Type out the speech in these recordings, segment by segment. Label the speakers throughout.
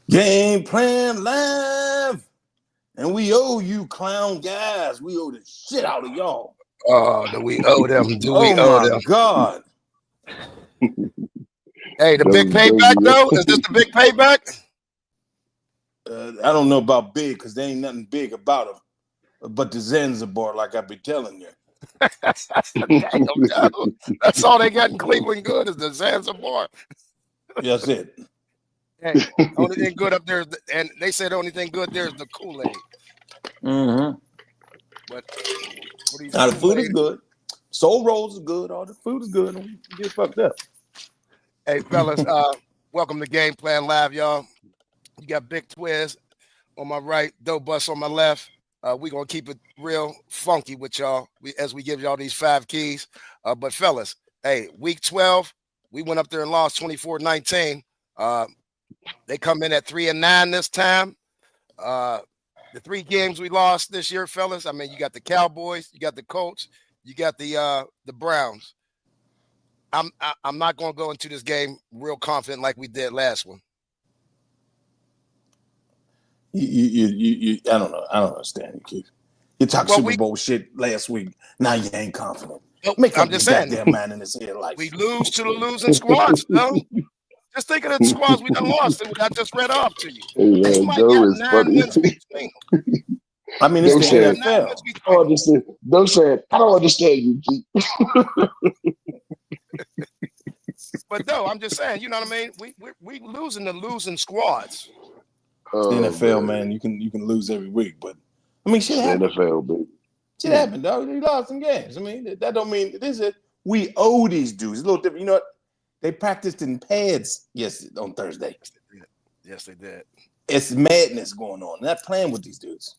Speaker 1: Game Plan Live, and we owe you clown guys. We owe the shit out of y'all.
Speaker 2: Oh, do we owe them? Do we
Speaker 1: Oh
Speaker 2: owe
Speaker 1: my
Speaker 2: them?
Speaker 1: God.
Speaker 2: Hey, the big payback though? Is this the big payback?
Speaker 1: I don't know about big because there ain't nothing big about them, but the Zanzibar, like I be telling you.
Speaker 2: Damn, that's all they got in Cleveland good is the Zanzibar.
Speaker 1: That's it.
Speaker 2: Hey, only thing good up there, and they said the only thing good there is the Kool-Aid.
Speaker 1: Mm-hmm.
Speaker 2: But
Speaker 1: now the food is good. Soul rolls is good. All the food is good. Don't get fucked up.
Speaker 2: Hey, fellas, welcome to Game Plan Live, y'all. You got Big Twiz on my right, Dope Bus on my left. We're going to keep it real funky with y'all as we give y'all these 5 keys. But fellas, hey, week 12, we went up there and lost 24-19. They come in at 3-9 this time. The 3 games we lost this year, fellas, I mean, you got the Cowboys, you got the Colts, you got the Browns. I'm not going to go into this game real confident like we did last one.
Speaker 1: I don't know. I don't understand you, Keith. You talked Super Bowl shit last week. Now you ain't confident. Make up your goddamn mind in this head life.
Speaker 2: We lose to the losing squads, no? Just think of the squads we done lost that I just read off to you.
Speaker 3: Hey,
Speaker 2: they might got 9 wins between them.
Speaker 1: I mean, it's the NFL.
Speaker 3: Don't say it. I don't understand you, Keith.
Speaker 2: But no, I'm just saying, you know what I mean? We losing the losing squads.
Speaker 1: It's the NFL, man. You can lose every week, but I mean, shit happened.
Speaker 3: NFL, baby.
Speaker 1: Shit happened, dog. They lost some games. I mean, that don't mean this is we owe these dudes. It's a little different. You know what? They practiced in pads on Thursday.
Speaker 2: Yes, they did.
Speaker 1: It's madness going on. They're not playing with these dudes.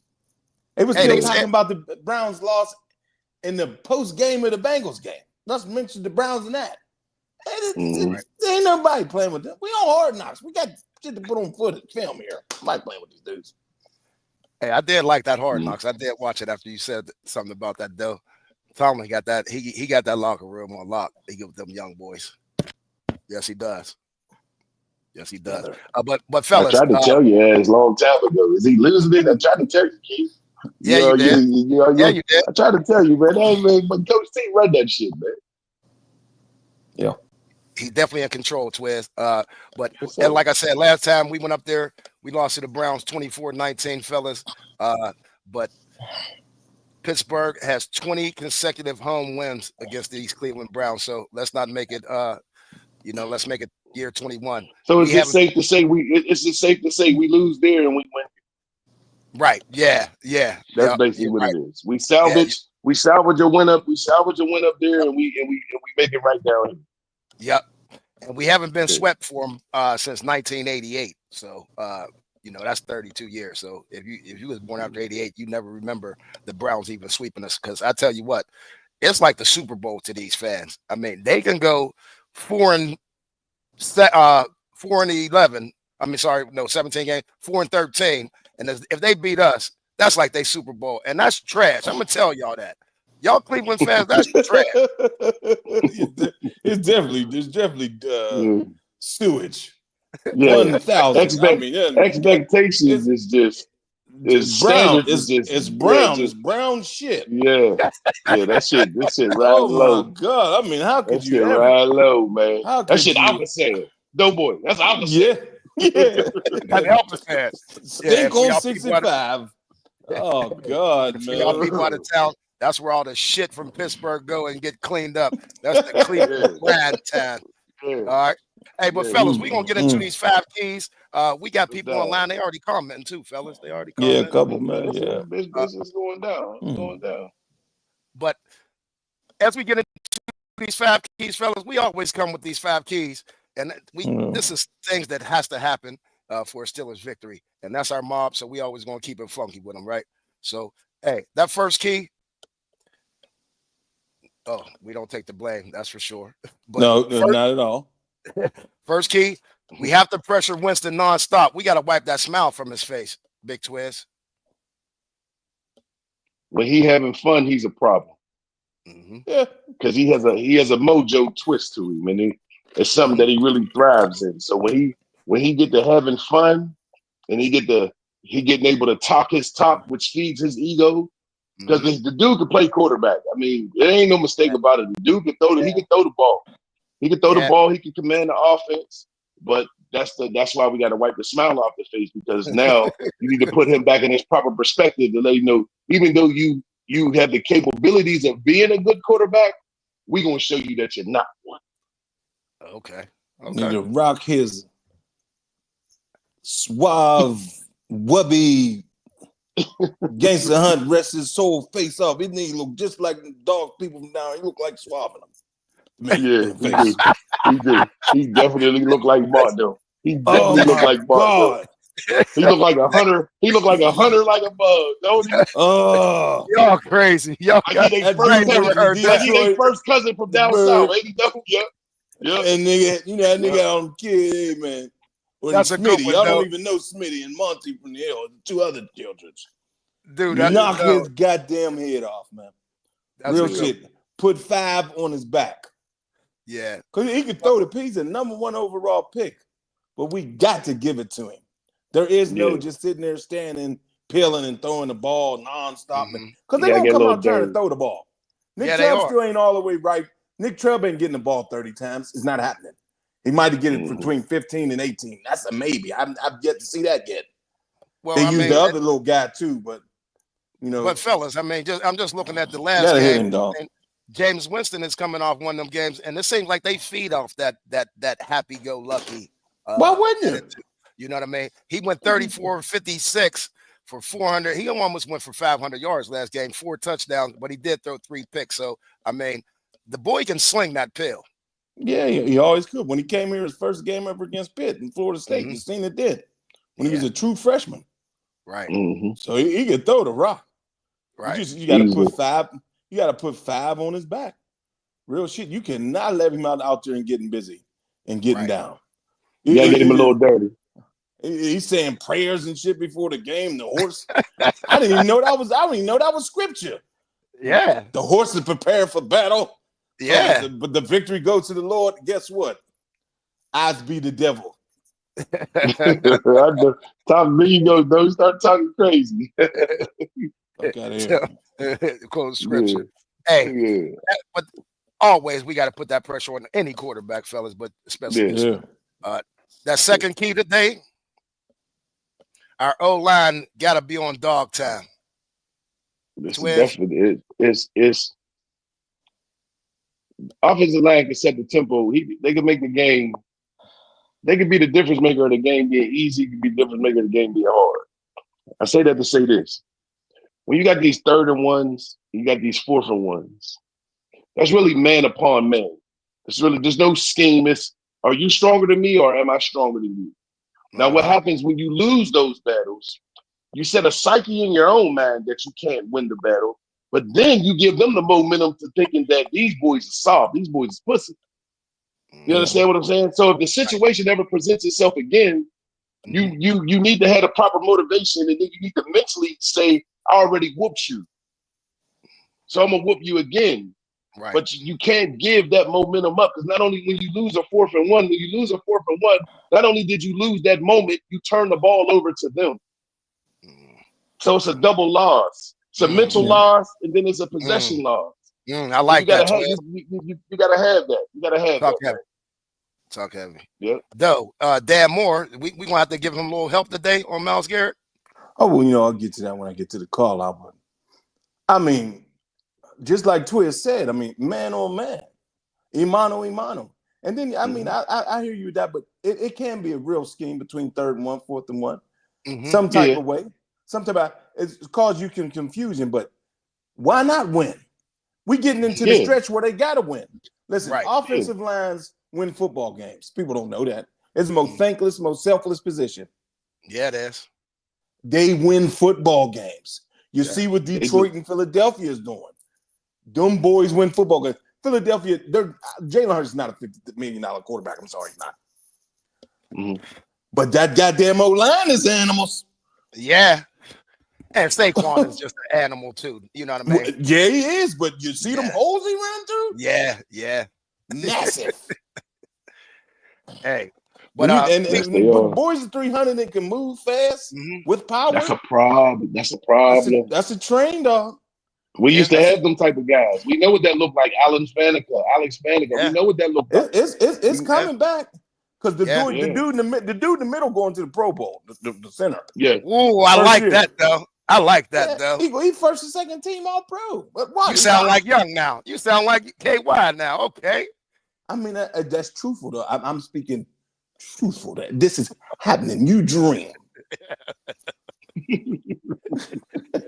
Speaker 1: They were still talking about the Browns loss in the post game of the Bengals game. Let's mention the Browns in that. There ain't nobody playing with them. We on Hard Knocks. We got shit to put on film here. Nobody playing with these dudes.
Speaker 2: Hey, I did like that Hard Knocks. I did watch it after you said something about that, though. Tomlin got that. He got that locker room on lock. He give them young boys. Yes, he does. Yes, he does. But fellas,
Speaker 3: I tried to tell you a long time ago. Is he losing it? I tried to tell you, Keith.
Speaker 2: Yeah, you did. You did.
Speaker 3: I tried to tell you, man. But Coach T run that shit, man.
Speaker 1: Yeah.
Speaker 2: He's definitely in control, Twiz. But and like I said, last time we went up there, we lost to the Browns 24-19, fellas. But Pittsburgh has 20 consecutive home wins against these Cleveland Browns. So let's not make it let's make it year 21.
Speaker 3: So is it safe to say we lose there and we win?
Speaker 2: Right. Yeah.
Speaker 3: That's basically what it is. We salvage a win up. We salvage a win up there and we make it right down here.
Speaker 2: Yep. And we haven't been swept for them since 1988. So that's 32 years. So if you was born after 88, you never remember the Browns even sweeping us. Because I tell you what, it's like the Super Bowl to these fans. I mean, they can go 4-11. I mean, sorry, no, 17 games, 4-13. And if they beat us, that's like they Super Bowl, and that's trash. I'm gonna tell y'all that. Y'all Cleveland fans, that's trash.
Speaker 1: There's definitely sewage.
Speaker 3: Yeah.
Speaker 1: 1,000.
Speaker 3: Expectations is just
Speaker 1: brown.
Speaker 3: It's
Speaker 1: brown. It's brown shit.
Speaker 3: Yeah. Yeah, this shit right
Speaker 1: Oh
Speaker 3: low.
Speaker 1: my God. I mean, how could
Speaker 3: That
Speaker 1: you
Speaker 3: shit
Speaker 1: ever?
Speaker 3: right low, man.
Speaker 1: How
Speaker 3: That
Speaker 1: could
Speaker 3: shit
Speaker 1: you?
Speaker 3: I was saying. Doughboy. That's what I was saying.
Speaker 1: Yeah.
Speaker 2: Got help us fans.
Speaker 1: Stink on 65. Oh God, man.
Speaker 2: Y'all people out of town, that's where all the shit from Pittsburgh go and get cleaned up. That's the Cleveland Grand Town. All right. Hey, but fellas, we're gonna get into these 5 keys. We got people online. They already commenting too, fellas. They already commenting.
Speaker 1: Yeah, a couple, man. Yeah.
Speaker 3: Business going down. Going down.
Speaker 2: But as we get into these 5 keys, fellas, we always come with these 5 keys. And this is things that has to happen for a Steelers victory. And that's our mob. So we always gonna keep it funky with them, right? So hey, that first key. Oh, we don't take the blame, that's for sure. But
Speaker 1: no, not at all.
Speaker 2: First key, we have to pressure Winston nonstop. We got to wipe that smile from his face, Big Twiz.
Speaker 3: When he having fun, he's a problem. Yeah, because he has a mojo twist to him, and it's something that he really thrives in. So when he get to having fun, and he getting able to talk his talk, which feeds his ego. Because the dude can play quarterback. I mean, there ain't no mistake about it. The dude can throw he can throw the ball. He can throw the ball. He can command the offense. But that's why we got to wipe the smile off the face, because now you need to put him back in his proper perspective to let you know, even though you have the capabilities of being a good quarterback, we're gonna show you that you're not one.
Speaker 2: Okay.
Speaker 1: Need to rock his suave, wubby. Gangster Hunt rest his soul face off. His nigga look just like the dog people from down. He look like swabbing them.
Speaker 3: Yeah, he do. He definitely look like Bart though. He definitely look like Bart. He look like a hunter. He look like a hunter like a bug. Don't he?
Speaker 2: Oh, y'all crazy. Y'all
Speaker 3: like he ain't first cousin from down south. Ain't he? Yep.
Speaker 1: And nigga, that nigga on kid, hey, man. Well,
Speaker 2: that's
Speaker 1: Smitty.
Speaker 2: Y'all
Speaker 1: don't even know Smitty and Monty from the hill. The 2 other children.
Speaker 2: Dude,
Speaker 1: knock his goddamn head off, man. That's real shit. Put 5 on his back.
Speaker 2: Yeah.
Speaker 1: Because he could throw the piece. He's a number 1 overall pick. But we got to give it to him. There is no just sitting there standing, peeling and throwing the ball nonstop. Because they're going to come out trying to throw the ball. Nick Chubb still ain't all the way right. Nick Chubb ain't getting the ball 30 times. It's not happening. He might get it between 15 and 18. That's a maybe. I've yet to see that yet. Well, they use the other little guy too, but
Speaker 2: But fellas, I mean, I'm just looking at the last game. And James Winston is coming off one of them games, and it seems like they feed off that happy-go-lucky.
Speaker 1: Why wouldn't you?
Speaker 2: You know what I mean? He went 34-56 for 400. He almost went for 500 yards last game, 4 touchdowns, but he did throw 3 picks. So I mean, the boy can sling that pill.
Speaker 1: Yeah, he always could. When he came here, his first game ever against Pitt in Florida State, you seen it did when he was a true freshman.
Speaker 2: Right.
Speaker 1: So he could throw the rock.
Speaker 2: Right.
Speaker 1: You got to put 5. You got to put 5 on his back. Real shit. You cannot let him out there and getting busy and getting down.
Speaker 3: You got to get him a little dirty.
Speaker 1: He's saying prayers and shit before the game. The horse. I didn't even know that was scripture.
Speaker 2: Yeah.
Speaker 1: The horse is prepared for battle.
Speaker 2: Yeah.
Speaker 1: But the victory goes to the Lord. Guess what? Eyes be the devil.
Speaker 3: Tom, don't start talking crazy.
Speaker 2: Quote scripture. Yeah. Hey, but always we got to put that pressure on any quarterback, fellas, but especially that second key today. Our O-line got to be on dog time.
Speaker 3: This is definitely it's offensive line can set the tempo. They can make the game. They can be the difference maker of the game being easy. Can be the difference maker of the game being hard. I say that to say this: when you got these 3rd and 1s, you got these 4th and 1s. That's really man upon man. It's really there's no scheme. It's are you stronger than me or am I stronger than you? Now, what happens when you lose those battles? You set a psyche in your own mind that you can't win the battle, but then you give them the momentum to thinking that these boys are soft, these boys are pussy. You understand what I'm saying? So if the situation ever presents itself again, You need to have the proper motivation, and then you need to mentally say, I already whooped you, so I'm gonna whoop you again.
Speaker 2: Right.
Speaker 3: But you can't give that momentum up, because not only when you lose a 4th and 1, not only did you lose that moment, you turn the ball over to them. So it's a double loss. It's a mental loss, and then it's a possession loss.
Speaker 2: I like that.
Speaker 3: You gotta have that. You gotta have that.
Speaker 2: Talk heavy.
Speaker 3: Yeah.
Speaker 2: Though, Dan Moore, we gonna have to give him a little help today on Myles Garrett.
Speaker 1: Oh, well, I'll get to that when I get to the call out. But I mean, just like Twiz said, I mean, man on man, imano. And then, I mean, I hear you with that, but it can be a real scheme between 3rd and 1, 4th and 1, some type of way. It's cause you can confusion, but why not win? We getting into the stretch where they gotta win. Listen, offensive lines win football games. People don't know that. It's the most thankless, most selfless position.
Speaker 2: Yeah, it is.
Speaker 1: They win football games. You see what Detroit and Philadelphia is doing. Them boys win football games. Philadelphia, Jalen Hurts is not a $50 million quarterback. I'm sorry, he's not. But that goddamn O-line is animals.
Speaker 2: Yeah. And Saquon is just an animal too. You know what I mean?
Speaker 1: Yeah, he is. But you see them holes he ran through?
Speaker 2: Yeah.
Speaker 1: Massive.
Speaker 2: Hey. But
Speaker 1: boys are 300 that can move fast with power.
Speaker 3: That's a problem.
Speaker 1: That's a train dog.
Speaker 3: We used to have them type of guys. We know what that looked like. Alex Faneca. We know what that looked like.
Speaker 1: It's coming back. Because the dude in the middle going to the Pro Bowl, the center.
Speaker 3: Yeah.
Speaker 2: Ooh, I like that though. I like that though.
Speaker 1: He first and second team all pro. But why?
Speaker 2: You sound like Young now. You sound like KY now. Okay.
Speaker 1: I mean, that's truthful though. I'm speaking truthful. That this is happening. You dream.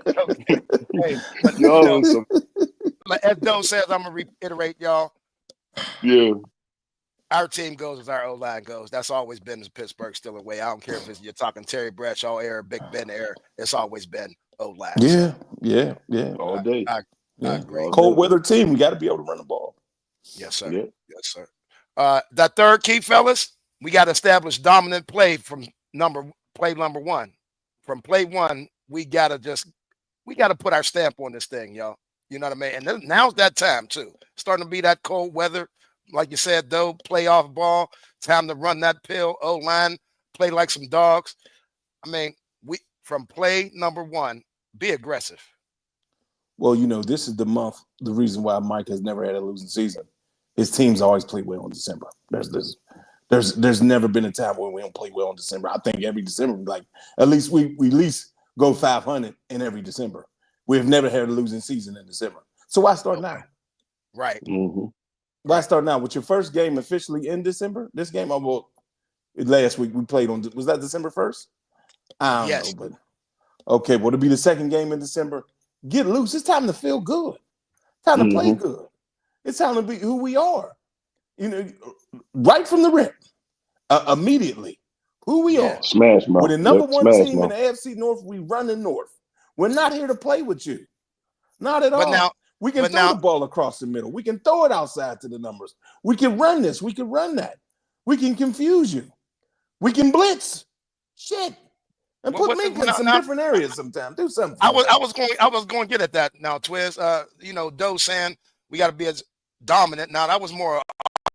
Speaker 2: Okay. Hey, but as Doe says, I'm gonna reiterate, y'all.
Speaker 3: Yeah.
Speaker 2: Our team goes as our O-line goes. That's always been the Pittsburgh Steelers way. I don't care if you're talking Terry Bradshaw era, Big Ben era. It's always been O-line.
Speaker 1: Yeah.
Speaker 3: All day.
Speaker 2: I agree.
Speaker 1: Cold weather team. We got to be able to run the ball.
Speaker 2: Yes, sir.
Speaker 3: Yeah.
Speaker 2: Yes, sir. That third key, fellas, we got to establish dominant play from play number 1. From play 1, we got to put our stamp on this thing, y'all. You know what I mean? And now's that time too. Starting to be that cold weather. Like you said, though, play off ball, time to run that pill, O-line, play like some dogs. I mean, from play number 1, be aggressive.
Speaker 1: Well, this is the reason why Mike has never had a losing season. His teams always play well in December. There's never been a time where we don't play well in December. I think every December, like at least we go 500 in every December. We have never had a losing season in December. So why start now?
Speaker 2: Right.
Speaker 3: Mm-hmm.
Speaker 1: Why start now? With your first game officially in December? This game, last week we played on, was that December 1st? I don't know, but okay, well, it'll be the second game in December. Get loose. It's time to feel good. Time to play good. It's time to be who we are. Right from the rip, immediately, who we are.
Speaker 3: Smash mouth.
Speaker 1: We're the number 1 team in the AFC North. We run the North. We're not here to play with you. Not at all.
Speaker 2: Now,
Speaker 1: we can throw the ball across the middle. We can throw it outside to the numbers. We can run this. We can run that. We can confuse you. We can blitz. Shit. And put Mink in some different areas sometimes. Do something.
Speaker 2: I was going to get at that now, Twiz. Doe saying we got to be as dominant. Now, that was more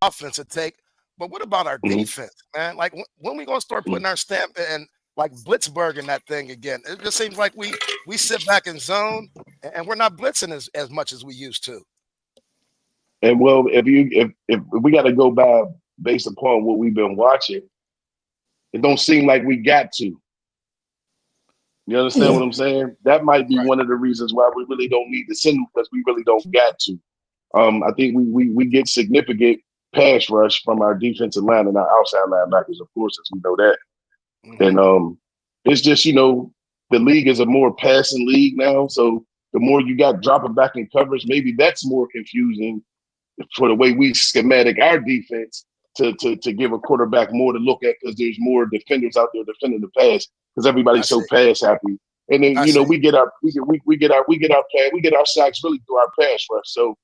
Speaker 2: offensive take. But what about our defense, man? Like, when we going to start putting our stamp and like Blitzburg in that thing again? It just seems like we sit back in zone and we're not blitzing as much as we used to.
Speaker 3: And well, if we got to go by based upon what we've been watching, it don't seem like we got to. You understand what I'm saying? That might be one of the reasons why we really don't need to send them, because we really don't got to. I think we get significant pass rush from our defensive line and our outside linebackers, of course, as we know that. And it's just, the league is a more passing league now. So the more you got dropping back in coverage, maybe that's more confusing for the way we schematic our defense to give a quarterback more to look at, because there's more defenders out there defending the pass because everybody's so pass happy. And then we get our sacks really through our pass rush. So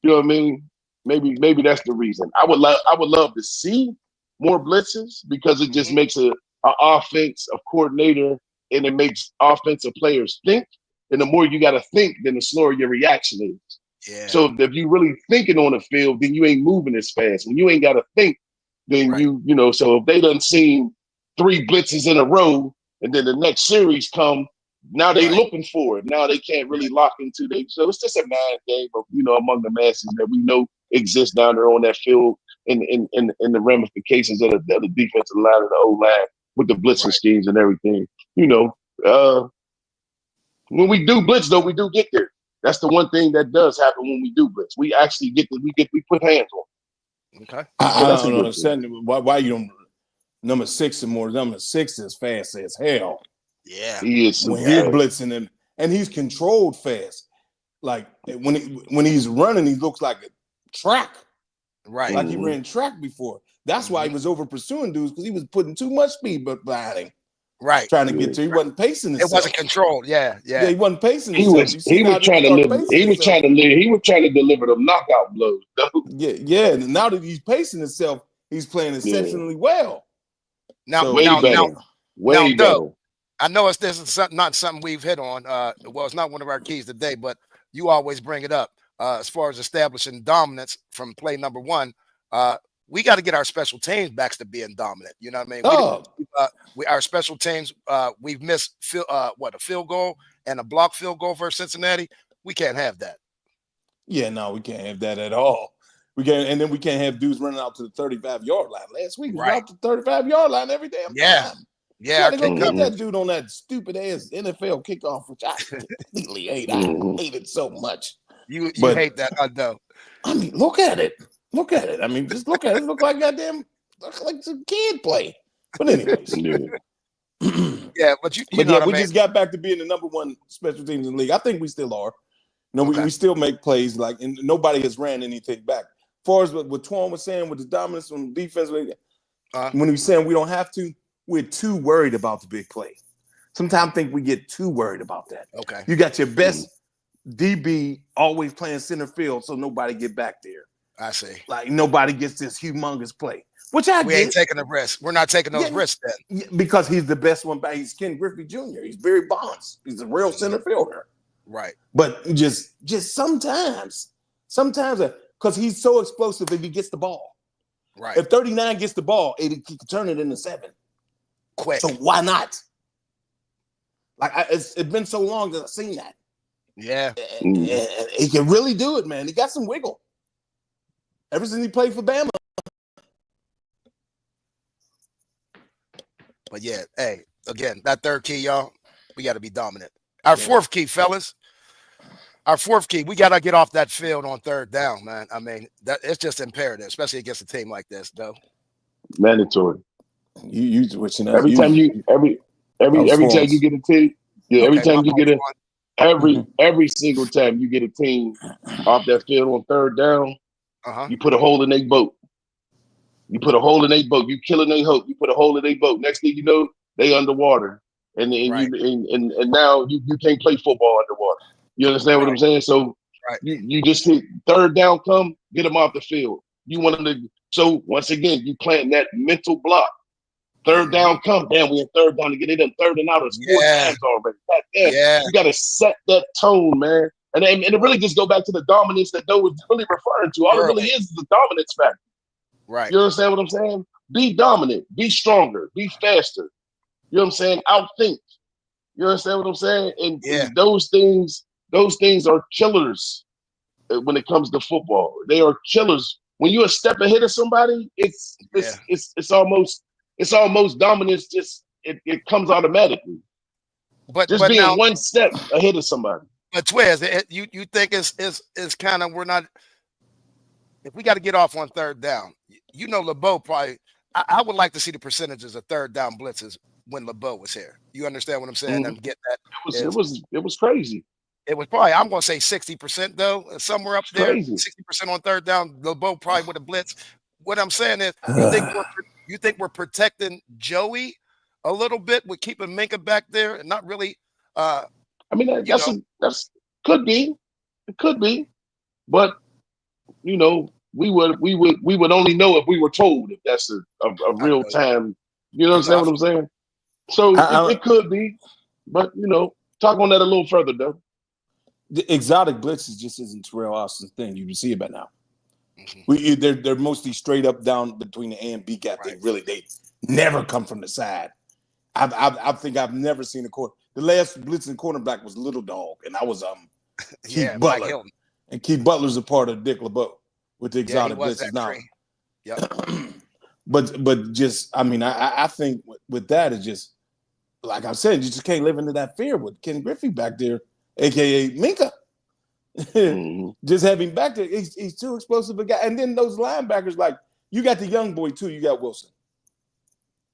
Speaker 3: you know what I mean? Maybe that's the reason. I would love to see more blitzes, because it just makes an offense, a coordinator, and it makes offensive players think. And the more you got to think, then the slower your reaction is.
Speaker 2: Yeah.
Speaker 3: So if you're really thinking on the field, then you ain't moving as fast. When you ain't got to think, then you know. So if they done seen 3 blitzes in a row, and then the next series come, now they looking for it. Now they can't really lock into they. So it's just a mind game of, you know, among the masses that we know exists down there on that field, in the ramifications of the defensive line and the O line with the blitzing schemes and everything. You know, when we do blitz, though, we do get there. That's the one thing that does happen when we do blitz. We actually we put hands on.
Speaker 2: Okay.
Speaker 1: I don't understand why you don't. Number 6 and more. Number 6 is fast as hell.
Speaker 2: Yeah,
Speaker 3: he is.
Speaker 1: When he's blitzing him, and he's controlled fast. Like when he's running, he looks like a track.
Speaker 2: Right.
Speaker 1: Like he ran track before. That's why he was over pursuing dudes, because he was putting too much speed behind him.
Speaker 2: Right.
Speaker 1: Trying to get to. He wasn't pacing himself.
Speaker 2: It wasn't controlled. Yeah.
Speaker 1: He wasn't pacing
Speaker 3: He
Speaker 1: himself.
Speaker 3: was trying to deliver them knockout blows.
Speaker 1: Yeah. And now that he's pacing himself, he's playing exceptionally well.
Speaker 2: Now,
Speaker 3: way better.
Speaker 2: I know this is not something we've hit on. Well, it's not one of our keys today, but you always bring it up. As far as establishing dominance from play number 1, we got to get our special teams back to being dominant. You know what I mean? Our special teams, we've missed a field goal and a blocked field goal versus Cincinnati. We can't have that.
Speaker 1: Yeah, no, we can't have that at all. We can't, and then we can't have dudes running out to the 35-yard line. Last week, we were out to the 35-yard line every damn time.
Speaker 2: Yeah,
Speaker 1: go get that dude on that stupid ass NFL kickoff, which I completely hate. I hate it so much.
Speaker 2: You hate that, I know.
Speaker 1: I mean, look at it. Look at it. I mean, just look at it. It looks like goddamn, like some kid play. But anyways,
Speaker 2: yeah, but you know what I mean?
Speaker 1: We just got back to being the number 1 special teams in the league. I think we still are. You know, we still make plays, like, and nobody has ran anything back. As far as what Twan was saying with the dominance on defense, when he's saying we don't have to, we're too worried about the big play. Sometimes I think we get too worried about that.
Speaker 2: Okay.
Speaker 1: You got your best DB always playing center field, so nobody get back there.
Speaker 2: I see.
Speaker 1: Like nobody gets this humongous play, which we
Speaker 2: ain't taking a risk. We're not taking those risks then.
Speaker 1: Because he's the best one back. He's Ken Griffey Jr. He's Barry Bonds. He's a real center fielder.
Speaker 2: Right.
Speaker 1: But just sometimes, because he's so explosive if he gets the ball.
Speaker 2: Right.
Speaker 1: If 39 gets the ball, he can turn it into 7.
Speaker 2: Quick.
Speaker 1: So why not? Like it's been so long that I've seen that.
Speaker 2: Yeah.
Speaker 1: He can really do it, man. He got some wiggle. Ever since he played for Bama.
Speaker 2: But yeah, hey, again, that third key, y'all, we got to be dominant. Our fourth key, fellas. Our fourth key, we got to get off that field on 3rd down, man. I mean, it's just imperative, especially against a team like this, though.
Speaker 3: Mandatory.
Speaker 1: Every time you
Speaker 3: get a team, every single time you get a team off that field on 3rd down, you put a hole in their boat. You killing their hope. You put a hole in their boat. Next thing you know, they underwater, and now you can't play football underwater. You understand what I'm saying? So you just hit 3rd down, come get them off the field. You want them to. So once again, you plant that mental block. 3rd down, come. Damn, we in 3rd down to get it in 3rd and out. It's 4 times already. You got to set that tone, man. And it really just go back to the dominance that Doe was really referring to. All it really is the dominance factor.
Speaker 2: Right.
Speaker 3: You understand what I'm saying? Be dominant. Be stronger. Be faster. You know what I'm saying? Outthink. You understand what I'm saying? And those things are killers when it comes to football. They are killers. When you're a step ahead of somebody, it's almost dominance. Just it comes automatically. But being now, 1 step ahead of somebody.
Speaker 2: But Twiz, you think it's kind of, we're not. If we got to get off on 3rd down, you know, LeBeau probably. I would like to see the percentages of 3rd down blitzes when LeBeau was here. You understand what I'm saying? And get that.
Speaker 3: It was crazy.
Speaker 2: It was probably, I'm going to say 60% though, somewhere up there.
Speaker 3: Crazy.
Speaker 2: 60% on 3rd down. LeBeau probably would have blitzed. What I'm saying is, you think we're protecting Joey a little bit with keeping Minkah back there and not really.
Speaker 3: I mean, that's could be, it could be, but you know, we would only know if we were told. If that's a real time. You know what I'm saying? So it could be, but talk on that a little further, though.
Speaker 1: The exotic blitzes just isn't Terrell Austin's thing. You can see it by now. Mm-hmm. They're mostly straight up down between the A and B gap. Right. They never come from the side. I think I've never seen a corner. The last blitzing cornerback was Little Dog, and I was Keith Butler. And Keith Butler's a part of Dick LeBeau with the exotic blitzes now.
Speaker 2: Yep.
Speaker 1: But just I think with that it's just like I said, you just can't live into that fear with Ken Griffey back there, aka Minka. Just having back there, he's too explosive a guy. And then those linebackers, like you got the young boy too. You got Wilson.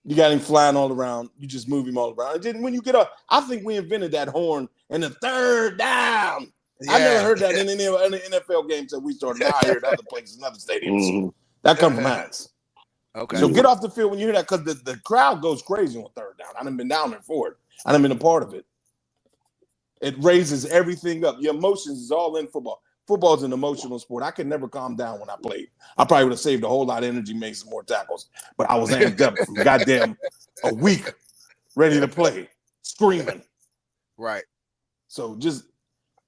Speaker 1: You got him flying all around. You just move him all around. And then when you get up, I think we invented that horn and the third down. Yeah. I never heard that in any NFL games that we started. Now I hear it other places, other stadiums. That comes from Hines.
Speaker 2: Okay.
Speaker 1: So get off the field when you hear that because the crowd goes crazy on third down. I done been down there for it. I done been a part of it. It raises everything up. Your emotions is all in football. Football's an emotional sport. I could never calm down when I played. I probably would have saved a whole lot of energy, made some more tackles. But I was amped up from goddamn a week, ready to play, screaming.
Speaker 2: Right.
Speaker 1: So just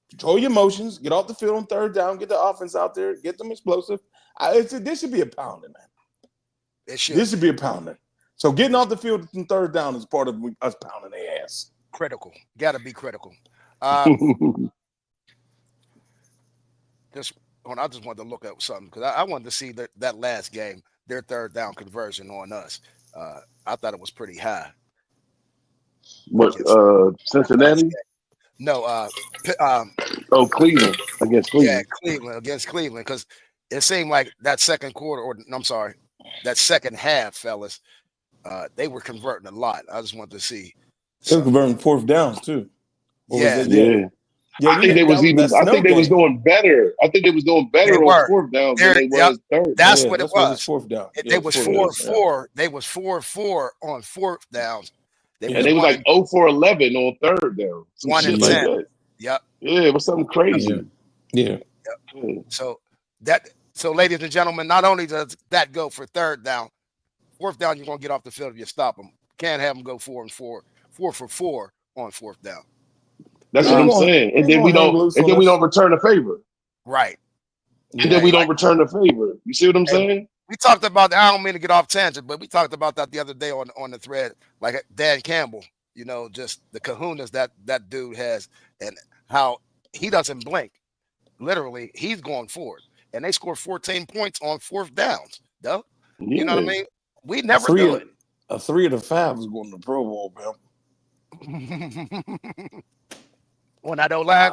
Speaker 1: control your emotions, get off the field on third down, get the offense out there, get them explosive. This should be a pounding, man. This should be a pounding. So getting off the field on third down is part of us pounding their ass.
Speaker 2: Critical. Got to be critical. I just wanted to look at something because I wanted to see that last game, their third down conversion on us. I thought it was pretty high.
Speaker 3: What, Cincinnati?
Speaker 2: No.
Speaker 3: Cleveland against Cleveland.
Speaker 2: Yeah, Cleveland against Cleveland because it seemed like that second quarter, that second half, fellas, they were converting a lot. I just wanted to see.
Speaker 1: They were converting fourth downs too.
Speaker 3: Yeah, I think they was doing better. I think they was doing better on fourth down than they was third.
Speaker 2: That's what it was.
Speaker 1: Fourth down.
Speaker 2: They was 4-4. They was 4-4 on fourth downs.
Speaker 3: They was like 0 for 11 on third down.
Speaker 2: 1 and 10. Like yep.
Speaker 3: Yeah, it was something crazy.
Speaker 1: Yeah.
Speaker 2: Yep. So ladies and gentlemen, not only does that go for third down, fourth down you're gonna get off the field if you stop them. Can't have them go 4 for 4 on fourth down.
Speaker 3: That's what I'm saying. And then we don't return a favor.
Speaker 2: Right.
Speaker 3: And then we don't return a favor. You see what I'm saying?
Speaker 2: We talked about that. I don't mean to get off tangent, but we talked about that the other day on the thread. Like Dan Campbell, just the kahunas that dude has and how he doesn't blink. Literally, he's going forward. And they scored 14 points on fourth downs, though. Yeah. You know what I mean? We never do it.
Speaker 1: 3 of the 5 is going to the Pro Bowl, man.
Speaker 2: On that O-line?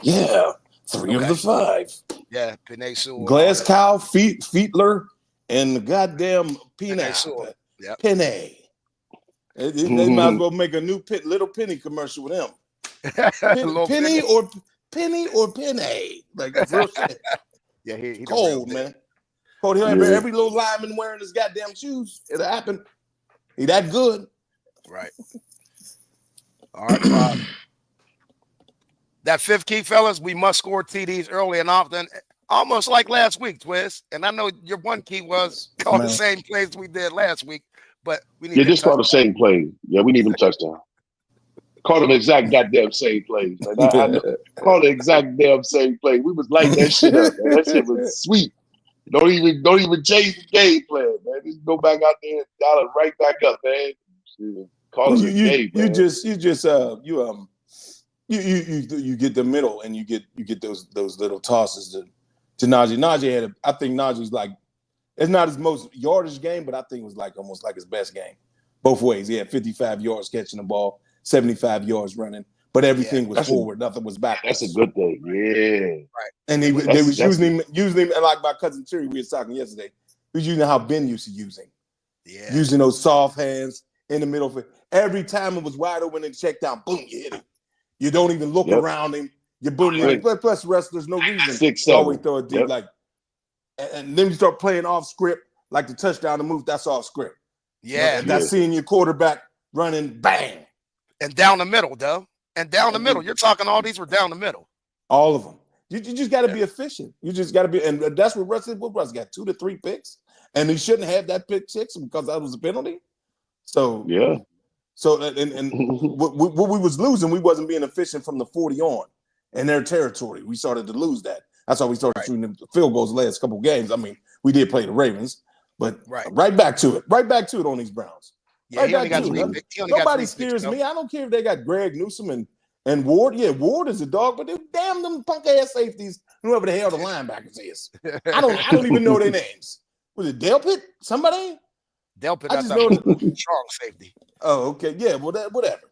Speaker 1: Yeah. 3 of the 5.
Speaker 2: Yeah, Penei Sewell.
Speaker 1: Glasgow, Fiedler, and the goddamn Peanut.
Speaker 2: Yep.
Speaker 1: Penei. They might as well make a new Little Penny commercial with him. Penny or Penei. Like
Speaker 2: yeah, he
Speaker 1: cold, man. Cold. He'll have every little lineman wearing his goddamn shoes. It'll happen. He that good.
Speaker 2: Right. All right. That fifth key, fellas, we must score TDs early and often, almost like last week, Twist. And I know your one key was call the same plays we did last week, but we need
Speaker 3: just call the same plays. Yeah, we need them touchdown. Call them exact goddamn same plays. Man. Call the exact damn same play. We was lighting that shit up, man. That shit was sweet. Don't even change the game plan, man. Just go back out there and dial it right back up, man. Call it a game, man. You get the middle and you get those little tosses to Najee. Najee I think Najee's like, it's not his most yardage game, but I think it was like almost like his best game. Both ways. He had 55 yards catching the ball, 75 yards running, but everything was forward. Nothing was back. That's a good thing. Yeah.
Speaker 2: Right.
Speaker 3: And
Speaker 1: they was using him like my cousin Terry, we were talking yesterday. He was using how Ben used to using. Yeah. Using those soft hands in the middle of it. Every time it was wide open and check down, boom, you hit him. You don't even look around him. You're booming him. Plus, wrestlers, no reason to always throw it deep. Like, and then you start playing off script, like the touchdown to move. That's off script.
Speaker 2: Yeah,
Speaker 1: that's seeing your quarterback running, bang,
Speaker 2: and down the middle, though. And down the middle. You're talking all these were down the middle.
Speaker 1: All of them. You just got to be efficient. You just got to be, and that's what Russ did. Russ got 2 to 3 picks, and he shouldn't have that pick 6 because that was a penalty. So So and what we was losing, we wasn't being efficient from the 40 on in their territory. We started to lose that. That's why we started shooting the field goals the last couple games. I mean, we did play the Ravens, but right back to it on these Browns.
Speaker 2: Yeah,
Speaker 1: right back to it. Nobody scares me. I don't care if they got Greg Newsome and Ward. Yeah, Ward is a dog, but damn them punk ass safeties, whoever the hell the linebackers is. I don't even know their names. Was it Delpit? Somebody?
Speaker 2: Delpit, I just know strong safety.
Speaker 1: Oh, okay. Yeah, well, whatever.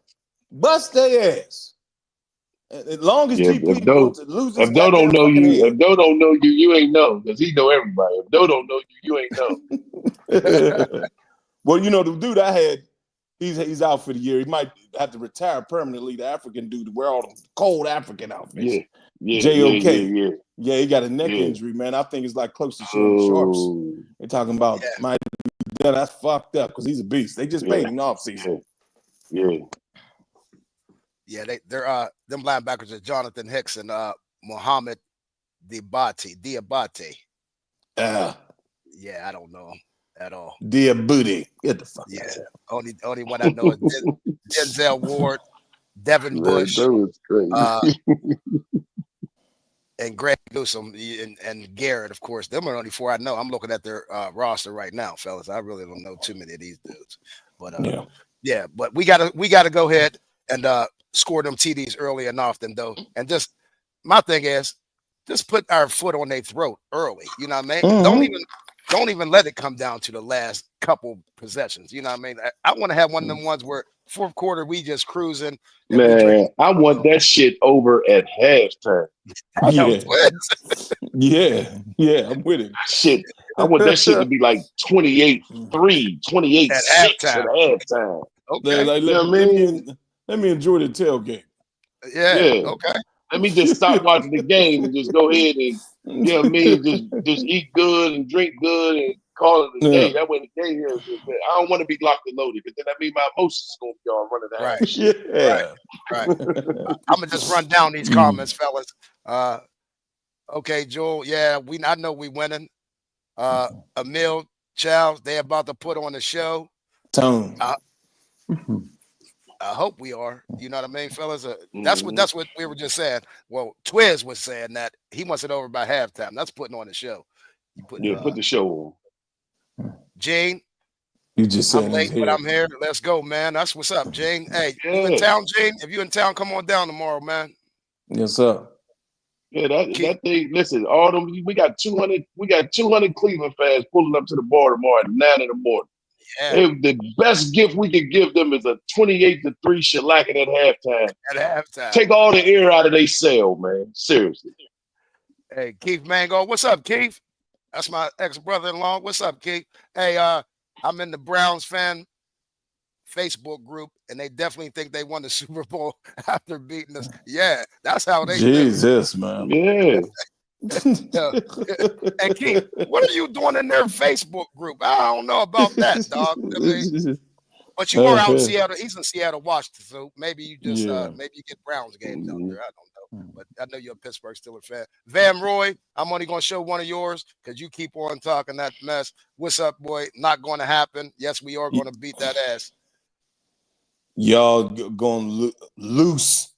Speaker 1: Bust their ass. As long as GP loses,
Speaker 3: if Doe don't know you, if Doe don't know you, you ain't know, because he know everybody. If Doe don't know you, you ain't know.
Speaker 1: Well, you know, the dude I had, he's out for the year. He might have to retire permanently. The African dude to wear all the cold African outfits.
Speaker 3: Yeah.
Speaker 1: JOK. Yeah, he got a neck injury, man. I think it's like close to shooting sharps. They're talking about that's fucked up because he's a beast. They just paid him off season.
Speaker 2: Yeah, they're them linebackers are Jonathan Hicks and Mohamed Diabate. Yeah, I don't know him at all.
Speaker 1: Diabate. Get the fuck
Speaker 2: out. Only one I know is Denzel Ward, Devin Bush, and Greg Newsome and Garrett, of course. Them are only four I know. I'm looking at their roster right now, fellas. I really don't know too many of these dudes. But but we gotta go ahead and score them TDs early and often, though. And just my thing is, just put our foot on their throat early. You know what I mean?
Speaker 1: Mm-hmm.
Speaker 2: Don't even let it come down to the last couple possessions. You know what I mean? I want to have one of them ones where fourth quarter we just cruising.
Speaker 3: Man, I want that shit over at halftime.
Speaker 1: Yeah, I'm with it.
Speaker 3: Shit, I want that shit to be like 28-3, 28-6 at halftime.
Speaker 1: Okay, let me enjoy the tailgate.
Speaker 3: Yeah. Okay. Let me just stop watching the game and just go ahead and, you know what I mean, just eat good and drink good and call it a day. That way the game here is good. I don't want to be locked and loaded, because then that means my emotions is going to be all running out.
Speaker 2: Right. I'm going to just run down these comments, fellas. Okay, Joel. Yeah, I know we winning. Emil Charles, they about to put on the show.
Speaker 1: Tone.
Speaker 2: I hope we are. You know what I mean, fellas? That's what we were just saying. Well, Twiz was saying that he wants it over by halftime. That's putting on the show.
Speaker 3: Put the show
Speaker 2: on. Gene,
Speaker 1: you just
Speaker 2: I'm late, but I'm here. Let's go, man. That's what's up, Gene. Hey, you in town, Gene? If you in town, come on down tomorrow, man.
Speaker 1: Yes, sir.
Speaker 3: Yeah, that thing. Listen, all them. We got 200 Cleveland fans pulling up to the bar tomorrow at 9 in the morning. Yeah. The best gift we could give them is a 28-3 shellacking at halftime. Take all the air out of their cell, man. Seriously.
Speaker 2: Hey, Keith Mango. What's up, Keith? That's my ex-brother-in-law. What's up, Keith? Hey, I'm in the Browns fan Facebook group, and they definitely think they won the Super Bowl after beating us. Yeah, that's how they
Speaker 1: Jesus, man.
Speaker 3: Yeah.
Speaker 2: And Keith, what are you doing in their Facebook group? I don't know about that, dog. I mean, but you are out in Seattle. He's in Seattle, Washington, so maybe you just maybe you get Browns games out there. I don't know, but I know you're a Pittsburgh Steelers fan. Van Roy, I'm only going to show one of yours because you keep on talking that mess. What's up, boy? Not going to happen. Yes, we are going to beat that ass.
Speaker 1: Y'all going loose.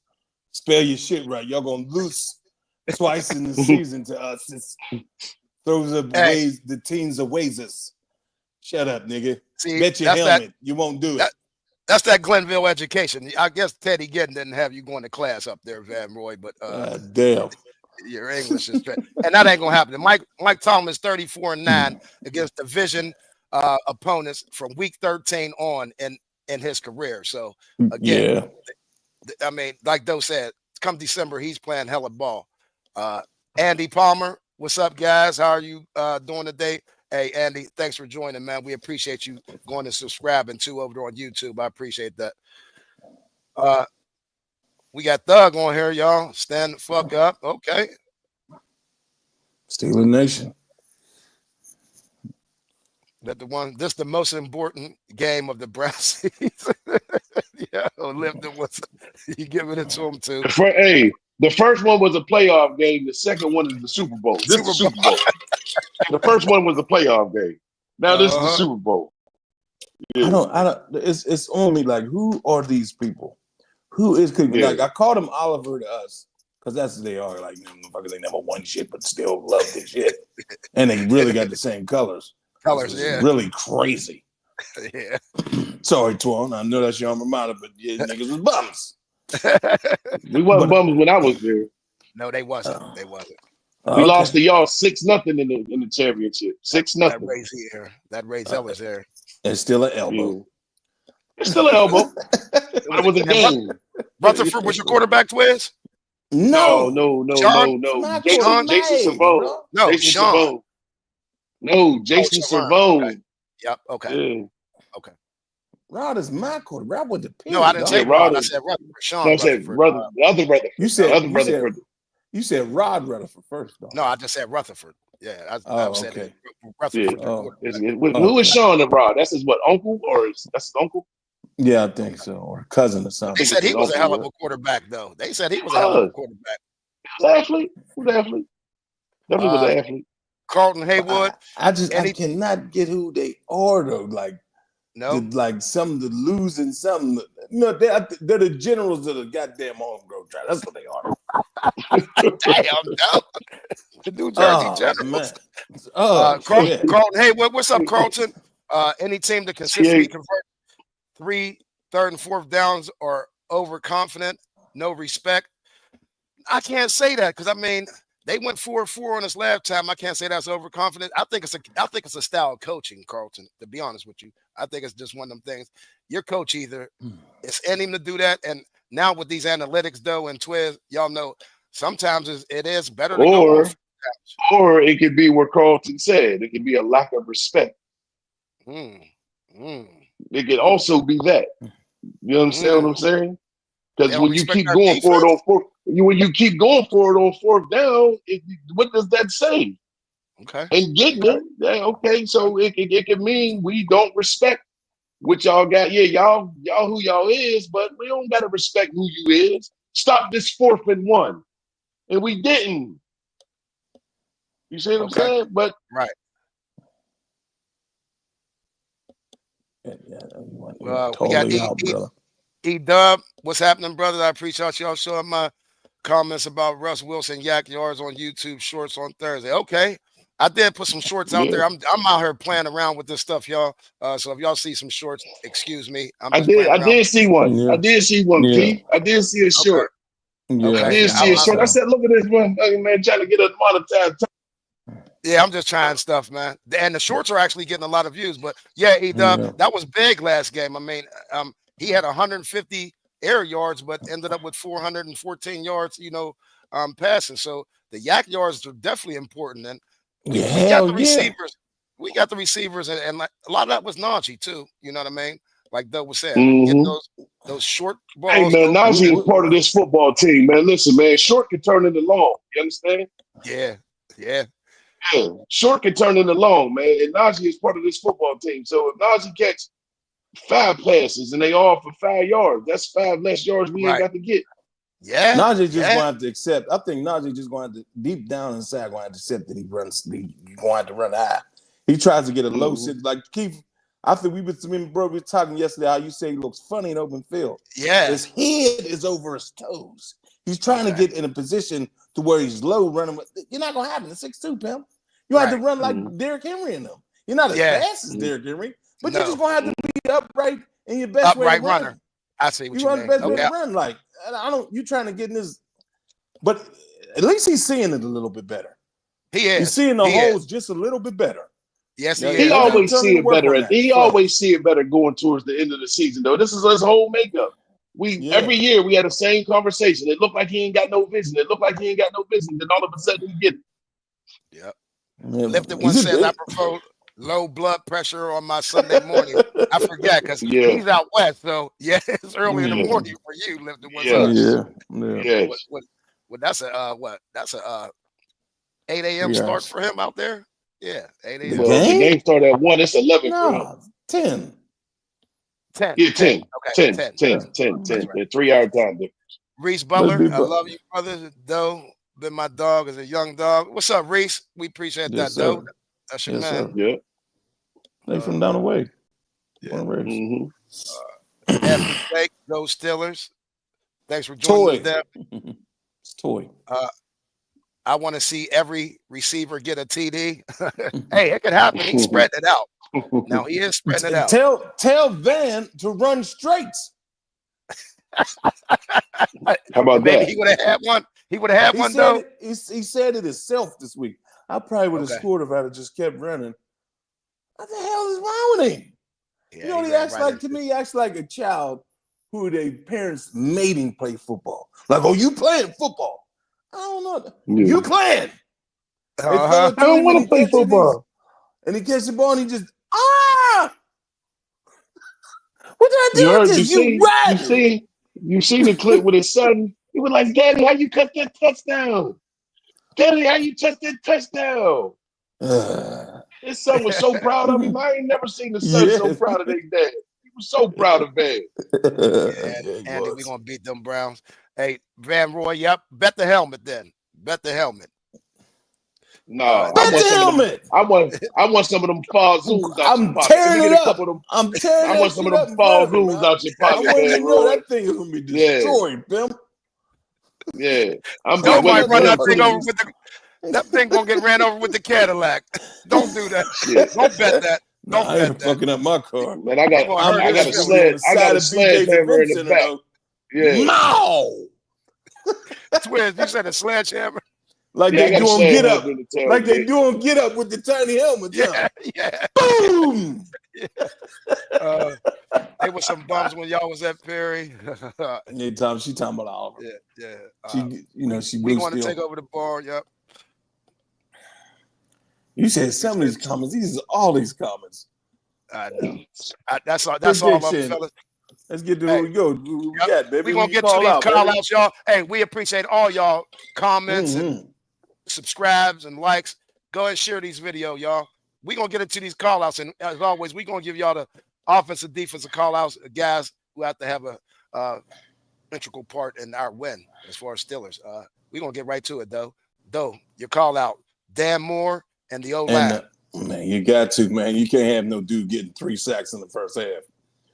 Speaker 1: Spell your shit right. Y'all going loose. Twice in the season to us. Those are ways the teams are wazers. Shut up, nigga.
Speaker 2: See,
Speaker 1: bet your helmet. You won't do it.
Speaker 2: That's that Glenville education. I guess Teddy Gedden didn't have you going to class up there, Van Roy, but
Speaker 1: damn.
Speaker 2: Your English is and that ain't gonna happen. Mike Tomlin's 34-9 against division opponents from week 13 on in his career. So again, I mean, like Doe said, come December, he's playing hella ball. Andy Palmer, what's up, guys? How are you doing today? Hey, Andy, thanks for joining, man. We appreciate you going and subscribing too over there on YouTube. I appreciate that. We got Thug on here, y'all. Stand the fuck up. Okay.
Speaker 1: Steeler Nation.
Speaker 2: This the most important game of the Browns season. Yeah, Lipton was you giving it to him too.
Speaker 3: The first one was a playoff game. The second one is the Super Bowl. This is the Super Bowl. The first one was a playoff game. Now this is the Super Bowl.
Speaker 1: I don't. It's on me. Like, who are these people? Who is like? I called them Oliver to us because that's what they are. Like, motherfuckers, they never won shit, but still love the shit, and they really got the same colors.
Speaker 2: Yeah,
Speaker 1: really crazy.
Speaker 2: Yeah.
Speaker 1: Sorry, Twan. I know that's your alma mater, but yeah, niggas was bums.
Speaker 3: We wasn't bums when I was there.
Speaker 2: No, they wasn't. They wasn't.
Speaker 3: We lost to y'all 6-0 in the championship. 6-0.
Speaker 2: That Ray Zeller's there.
Speaker 1: It's still an elbow.
Speaker 3: Yeah. It's still an elbow. But it was a game.
Speaker 2: Rutherford was your quarterback, Twiz?
Speaker 3: No. Jason Savone.
Speaker 2: No,
Speaker 3: Jason
Speaker 2: Sean.
Speaker 3: Savone. No, Jason Savone.
Speaker 2: Okay. Yep. Okay.
Speaker 3: Yeah.
Speaker 2: Okay.
Speaker 1: Rod is my quarterback. Rod with the pin.
Speaker 2: No, I didn't say Rod. I said Rutherford. Sean.
Speaker 3: No, I said Rutherford. The other Rutherford.
Speaker 1: You said Rod Rutherford first, though.
Speaker 2: No, I just said Rutherford. Yeah, I said
Speaker 1: okay.
Speaker 2: Rutherford.
Speaker 3: Yeah. Who is Sean and Rod? That's his uncle, or that's his uncle?
Speaker 1: Yeah, I think so, or cousin or something.
Speaker 2: They said he was a hell of a quarterback, though. They said he was a hell of a quarterback.
Speaker 3: Athlete. Who's the athlete? Definitely was an athlete.
Speaker 2: Carlton Haywood.
Speaker 1: I cannot get who they are though. Like,
Speaker 2: no,
Speaker 1: like some of the losing, some. No, they're the generals of the goddamn homegrown tribe. That's what they are.
Speaker 2: Damn, no. The New Jersey Generals. Carlton Haywood, what's up, Carlton? Any team that consistently convert 3 third and fourth downs are overconfident, no respect. I can't say that because I mean they went 4-4 on us last time. I can't say that's overconfident. I think it's a style of coaching, Carlton. To be honest with you, I think it's just one of them things. Your coach either it's in him to do that, and now with these analytics though and Twiz, y'all know sometimes it is better to go off.
Speaker 3: Or it could be what Carlton said. It could be a lack of respect. It could also be that. You understand what I'm saying? Because when you keep going for it on fourth down, what does that say?
Speaker 2: Okay.
Speaker 3: And getting it, okay. So it can mean we don't respect what y'all got. Yeah, y'all who y'all is, but we don't gotta respect who you is. Stop this 4th and 1, and we didn't. You see what I'm saying? But
Speaker 2: right. We got E-Dub. What's happening, brother? I appreciate y'all showing my comments about Russ Wilson yak yards on YouTube shorts on Thursday. Okay. I did put some shorts out there. I'm out here playing around with this stuff, y'all. So if y'all see some shorts, excuse me.
Speaker 3: I did see one. Yeah. I did see one, Pete. I did see a short.
Speaker 1: Yeah.
Speaker 3: I did see a short. I said, look at this one, man, trying to get a monetized time.
Speaker 2: Yeah, I'm just trying stuff, man. And the shorts are actually getting a lot of views. But yeah, that was big last game. I mean, he had 150 air yards, but ended up with 414 yards, passing. So the yak yards are definitely important. And we got the receivers. We got the receivers, and like, a lot of that was Najee too. You know what I mean? Like Doug was saying, get those short balls.
Speaker 3: Hey man, Najee is part of this football team, man. Listen, man, short can turn into long. You understand?
Speaker 2: Yeah.
Speaker 3: Yeah, short can turn into long, man. And Najee is part of this football team. So if Najee catch 5 passes and they all for 5 yards, that's 5 less yards we ain't got to get.
Speaker 2: Yeah.
Speaker 1: Najee just going to have to accept. I think Najee just going to have to, deep down inside, going to have to accept that he's going to have to run high. He tries to get a low sit. Like Keith, I think we were talking yesterday how you say he looks funny in open field.
Speaker 2: Yeah.
Speaker 1: His head is over his toes. He's trying to get in a position to where he's low running. You're not going to happen. It's 6'2", pimp. You have to run like Derrick Henry in them. You're not as fast as Derrick Henry, but you're just going to have to be upright in your best way to run.
Speaker 2: Runner. I see what
Speaker 1: you mean. Best way to run. Like, you trying to get in this, but at least he's seeing it a little bit better.
Speaker 2: He is.
Speaker 1: He's seeing the holes just a little bit better.
Speaker 2: Yes,
Speaker 3: he always see it better. He always see it better going towards the end of the season, though. This is his whole makeup. Every year we had the same conversation. It looked like he ain't got no vision. Then all of a sudden he get it.
Speaker 2: Yep. Lifted one says, I prefer low blood pressure on my Sunday morning. I forget because he's out west. So, it's early in the morning for you, Lifted one says. That's That's a 8 a.m. start for him out there? Yeah, 8 a.m.
Speaker 3: Well, the game started at 1. It's 11 for him.
Speaker 1: 10.
Speaker 3: 10. Yeah, 10. Okay, 10. 3 hour time difference.
Speaker 2: Reese Butler, I love you, brother. Doe, been my dog as a young dog. What's up, Reese? We appreciate that, Doe. That's your man.
Speaker 3: Yeah.
Speaker 1: They from down the way.
Speaker 2: Yeah.
Speaker 3: Mm-hmm.
Speaker 2: Thank those Steelers. Thanks for joining them.
Speaker 1: It's toy.
Speaker 2: I want to see every receiver get a TD. Hey, it could happen. He's spreading it out. Now he is spreading it out.
Speaker 1: Tell Van to run straights.
Speaker 3: How about
Speaker 2: Maybe
Speaker 3: that?
Speaker 2: he would have had one. He would have had one though.
Speaker 1: He said it himself this week. I probably would have scored if I'd have just kept running. What the hell is wrong with him?
Speaker 2: Yeah,
Speaker 1: you know what he acts like to me? He acts like a child who their parents made him play football. Like, oh, you playing football? I don't know.
Speaker 3: Yeah.
Speaker 1: You playing?
Speaker 3: I don't want to play football.
Speaker 1: And he catches the ball and he just what did I do?
Speaker 3: You see the clip with his son. He was like, "Daddy, how you cut that touchdown? Daddy, how you touch that touchdown?" His son was so proud of him. I ain't never seen the son so proud of their dad. He was so proud of Van.
Speaker 2: Andy, we're gonna beat them Browns. Hey, Van Roy, yep. Bet the helmet then. Bet the helmet.
Speaker 3: No,
Speaker 1: bet the helmet.
Speaker 3: I want some of them fall zooms out.
Speaker 1: I'm tearing it up. I'm tearing
Speaker 3: I want some of them fall zooms out your pocket.
Speaker 1: I want you to know that thing is gonna be destroyed, Bill.
Speaker 3: Yeah, I'm
Speaker 2: just waiting run that thing over with the. That thing gonna get ran over with the Cadillac. Don't do that. Shit. Don't bet that. Don't bet that.
Speaker 1: Fucking up my car.
Speaker 3: Man, I got a sledgehammer in the back. Yeah.
Speaker 1: No.
Speaker 2: Twins, you said a sledgehammer.
Speaker 1: Like they doing get up. Like they doing get up with the tiny helmet.
Speaker 2: Yeah.
Speaker 1: Boom.
Speaker 2: There was some bums when y'all was at Perry.
Speaker 1: Anytime she talking about Oliver.
Speaker 2: Yeah.
Speaker 1: She
Speaker 2: we want to take over the bar. Yep.
Speaker 1: You said some of these comments. These are all these comments.
Speaker 2: I know. That's all of them, fellas.
Speaker 1: Let's get to who we go. Who we got, baby?
Speaker 2: We're going to get to these call-outs, y'all. Hey, we appreciate all y'all comments and subscribes and likes. Go ahead and share these videos, y'all. We're going to get into these call-outs. And as always, we're going to give y'all the offensive, defensive call-outs, guys who have to have a integral part in our win as far as Steelers. We're going to get right to it, though. Your call-out, Dan Moore and the O-line.
Speaker 1: Man, you got to, man. You can't have no dude getting 3 sacks in the first half.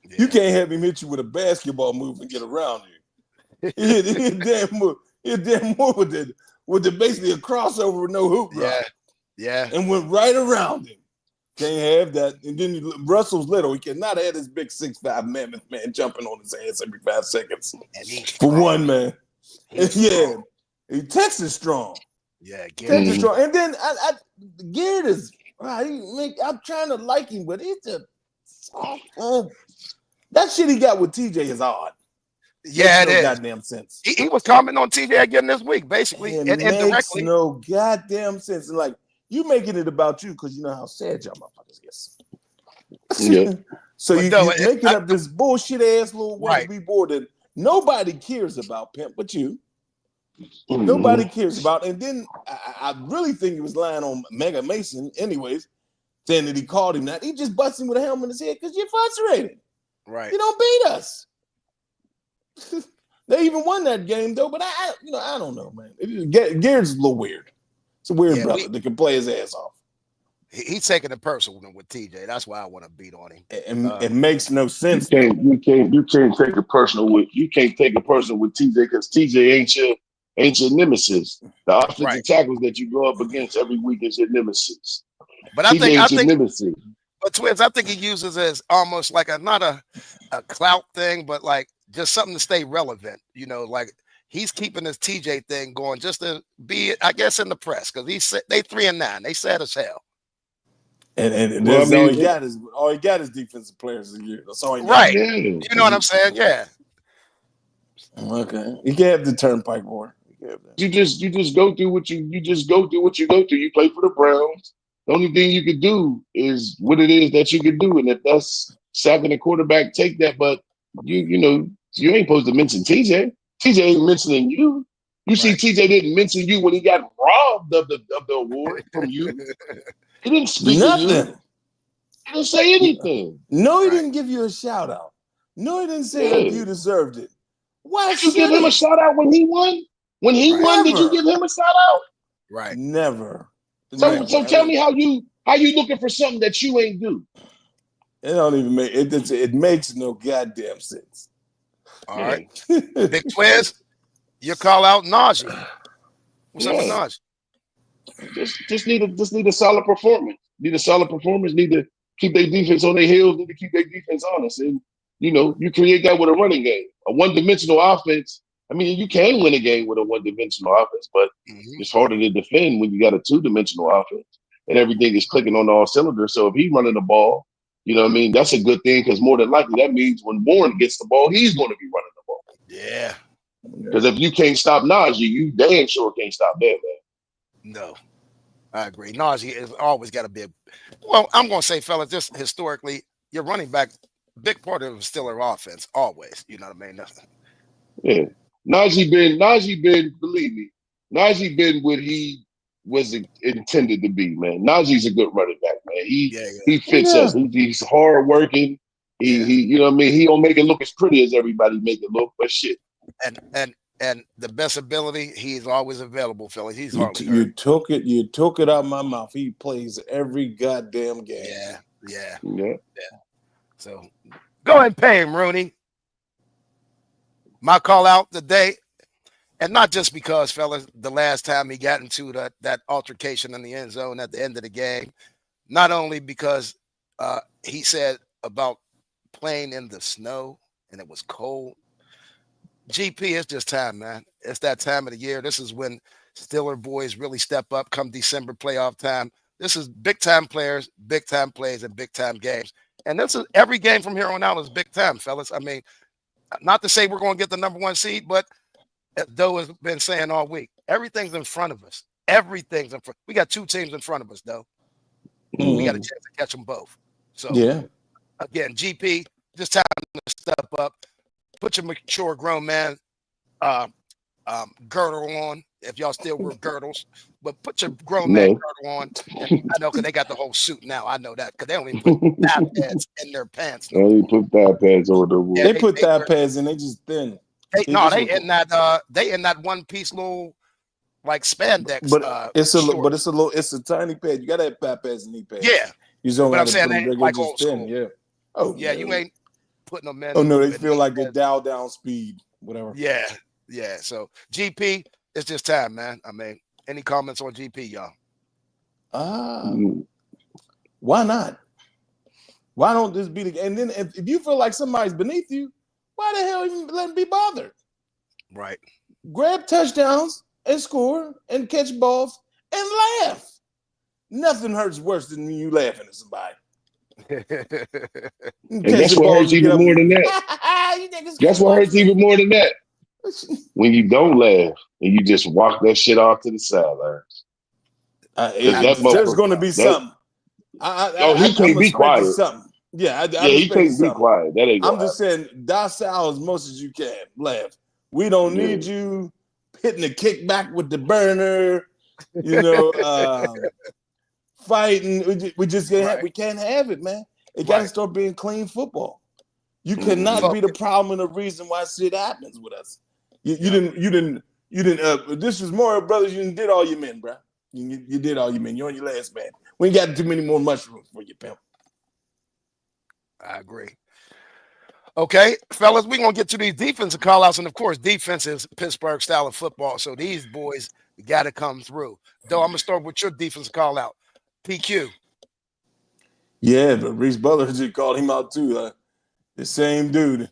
Speaker 1: Yeah. You can't have him hit you with a basketball move and get around you. He hit damn more with basically a crossover with no hoop.
Speaker 2: Yeah.
Speaker 1: And went right around him. Can't have that. And then Russell's little. He cannot have this big 6'5" mammoth man jumping on his ass every 5 seconds. And for one man. Yeah. Texas strong.
Speaker 2: Yeah,
Speaker 1: Texas strong. And then Garrett is I'm trying to like him, but he's just that shit he got with TJ is odd.
Speaker 2: Yeah, it is.
Speaker 1: Goddamn sense.
Speaker 2: He was commenting on TJ again this week, basically, and indirectly.
Speaker 1: No goddamn sense. And like you making it about you because you know how sad y'all motherfuckers get.
Speaker 3: Yeah.
Speaker 1: So you're making up this bullshit ass little way to be bored that nobody cares about, Pimp, but you. Mm-hmm. Nobody cares about. And then I really think he was lying on Mega Mason, anyways, saying that he called him that. He just busted him with a helmet in his head because you're frustrated.
Speaker 2: Right.
Speaker 1: You don't beat us. They even won that game though, but I don't know, man. Garrett's a little weird. It's a weird brother that can play his ass off.
Speaker 2: He's taking it personal with TJ. That's why I want to beat on him.
Speaker 1: It makes no sense.
Speaker 3: You can't take it personal with TJ because TJ ain't your nemesis. The offensive tackles that you go up against every week is your nemesis.
Speaker 2: But I think nemesis. But Twins, I think he uses it as almost like not a clout thing, but like just something to stay relevant. You know, like he's keeping this TJ thing going just to be, I guess, in the press because they 3-9. They sad as hell.
Speaker 1: And all he got is defensive players a year. That's all he got.
Speaker 2: Right. You know what I'm saying? Yeah.
Speaker 1: Okay. You can't have the turnpike war.
Speaker 3: You just go through what you go through. You play for the Browns. The only thing you could do is what it is that you could do, and if that's sacking the quarterback, take that. But you ain't supposed to mention TJ. TJ ain't mentioning you. You see, TJ didn't mention you when he got robbed of the award from you. He didn't speak
Speaker 1: nothing.
Speaker 3: To you. He didn't say anything.
Speaker 1: No, he didn't give you a shout out. No, he didn't say that you deserved it. Why
Speaker 3: did you give him a shout out when he won? When he won, did you give him a shout out?
Speaker 2: Right.
Speaker 1: Never.
Speaker 3: So tell me how you looking for something that you ain't do.
Speaker 1: It don't even make it. It makes no goddamn sense.
Speaker 2: All right, Big Twiz, you call out Najee. What's up with Najee?
Speaker 3: Just need a solid performance. Need a solid performance. Need to keep their defense on their heels. Need to keep their defense honest. And you create that with a running game. A one-dimensional offense. I mean, you can win a game with a one-dimensional offense, but it's harder to defend when you got a two-dimensional offense and everything is clicking on all cylinders. So if he's running the ball, you know what I mean, that's a good thing because more than likely that means when Bourne gets the ball, he's going to be running the ball.
Speaker 2: Yeah.
Speaker 3: Because if you can't stop Najee, you damn sure can't stop that, man.
Speaker 2: No, I agree. Najee has always got to be well, I'm going to say, fellas, just historically, your running back, big part of the Steelers offense, always. You know what I mean?
Speaker 3: Yeah. Najee been, believe me, Najee been what he was intended to be, man. Najee's a good running back, man. He fits us. He's hard working. He you know what I mean? He don't make it look as pretty as everybody make it look, but shit.
Speaker 2: And the best ability, he's always available, fellas. He's hardly
Speaker 1: you took it out of my mouth. He plays every goddamn game.
Speaker 2: Yeah. So go ahead and pay him, Rooney. My call out today, and not just because, fellas, the last time he got into that altercation in the end zone at the end of the game, not only because he said about playing in the snow and it was cold. GP, it's just time, man. It's that time of the year. This is when Steeler boys really step up come December playoff time. This is big-time players, big-time plays, and big-time games. And this is every game from here on out is big time, fellas. I mean, not to say we're going to get the number one seed, but as Doe has been saying all week, everything's in front of us. Everything's in front. We got two teams in front of us, Doe. We got a chance to catch them both. So, again, GP, just time to step up. Put your mature grown man girdle on, if y'all still wear girdles. But put your grown man girdle on. And I know because they got the whole suit now. I know that because they don't even put thigh pads in their pants.
Speaker 3: No, they put thigh pads over the
Speaker 1: They put thigh pads in. They just thin.
Speaker 2: They in that one piece little like spandex.
Speaker 1: But it's a tiny pad. You gotta have thigh pads and knee pads.
Speaker 2: Yeah.
Speaker 1: You don't.
Speaker 2: But I'm saying they like old
Speaker 1: thin.
Speaker 2: school.
Speaker 1: Yeah. Oh
Speaker 2: yeah. You ain't putting them in.
Speaker 1: Oh no, they feel like they dial down speed, whatever.
Speaker 2: Yeah. So GP, it's just time, man. I mean, any comments on GP, y'all?
Speaker 1: Why not? Why don't this be the? And then if you feel like somebody's beneath you, why the hell even let them be bothered?
Speaker 2: Right.
Speaker 1: Grab touchdowns and score and catch balls and laugh. Nothing hurts worse than when you laughing at somebody.
Speaker 3: And that's what hurts even more than that. That's what hurts even more than that. When you don't laugh and you just walk that shit off to the sidelines.
Speaker 1: There's going to be something.
Speaker 3: He can't be quiet.
Speaker 1: Something. Yeah,
Speaker 3: he can't be quiet. That ain't.
Speaker 1: I'm just saying, docile as much as you can. Laugh. We don't need you hitting the kickback with the burner. Fighting. We just can't. We can't have it, man. It got to start being clean football. You cannot be the problem and the reason why shit happens with us. You didn't. This was more brothers. You did all you men, bro. You did all you men. You're on your last man. We ain't got too many more mushrooms for you, pimp.
Speaker 2: I agree. Okay, fellas, we're going to get to these defensive call-outs. And, of course, defense is Pittsburgh style of football. So these boys got to come through. Though I'm going to start with your defensive call-out. PQ.
Speaker 1: Yeah, but Reese Butler just called him out, too. The same dude,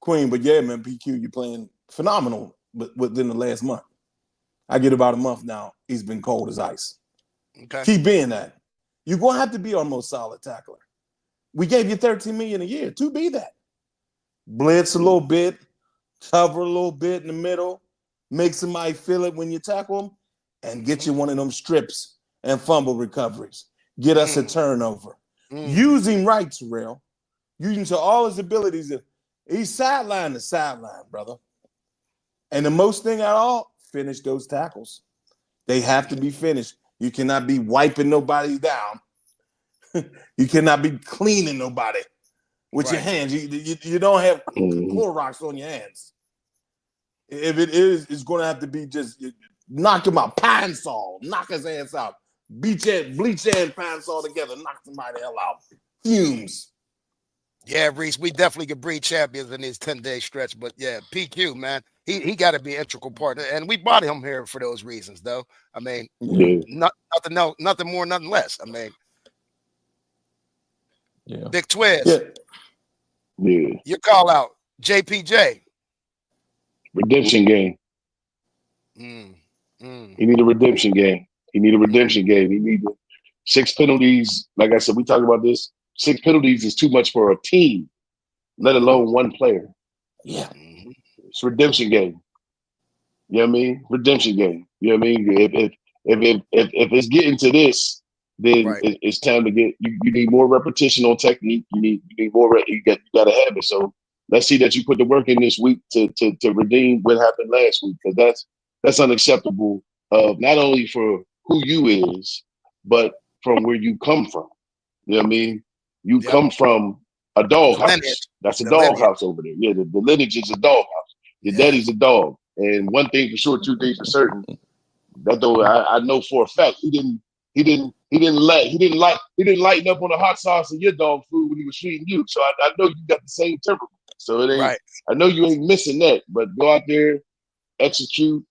Speaker 1: Queen. But, yeah, man, PQ, you're playing phenomenal within the last month. I get about a month now. He's been cold as ice.
Speaker 2: Okay.
Speaker 1: Keep being that. You're going to have to be our most solid tackler. We gave you $13 million a year to be that. Blitz a little bit, cover a little bit in the middle, make somebody feel it when you tackle them, and get you one of them strips and fumble recoveries. Get us a turnover. Use him right, Terrell. Use him to all his abilities. He's sideline to sideline, brother. And the most thing at all, finish those tackles. They have to be finished. You cannot be wiping nobody down. You cannot be cleaning nobody with your hands. You don't have Clorox on your hands. If it is, it's going to have to be just knock him out. Pine Sol, knock his ass out. Bleach and pine saw together, knock somebody the hell out. Fumes.
Speaker 2: Yeah, Reese, we definitely could breed champions in this 10-day stretch. But yeah, PQ, man, he got to be an integral partner. And we brought him here for those reasons, though. I mean, nothing more, nothing less. I mean, Big Twiz.
Speaker 3: Yeah.
Speaker 2: Your call out, JPJ.
Speaker 3: Redemption game. He need a redemption game. He need 6 penalties. Like I said, we talked about this. 6 penalties is too much for a team, let alone one player.
Speaker 1: Yeah.
Speaker 3: It's redemption game. You know what I mean? Redemption game. You know what I mean? If it's getting to this, then it's time to get. You need more repetition on technique. You need more. You got to have it. So let's see that you put the work in this week to redeem what happened last week, because that's unacceptable. Not only for who you is, but from where you come from. You know what I mean? You come from a dog house. That's a dog house over there. Yeah, the lineage is a dog house. Your daddy's a dog. And one thing for sure, 2 things for certain. That though I know for a fact he didn't lighten up on the hot sauce in your dog food when he was feeding you. So I know you got the same temperament. So it ain't. I know you ain't missing that. But go out there, execute,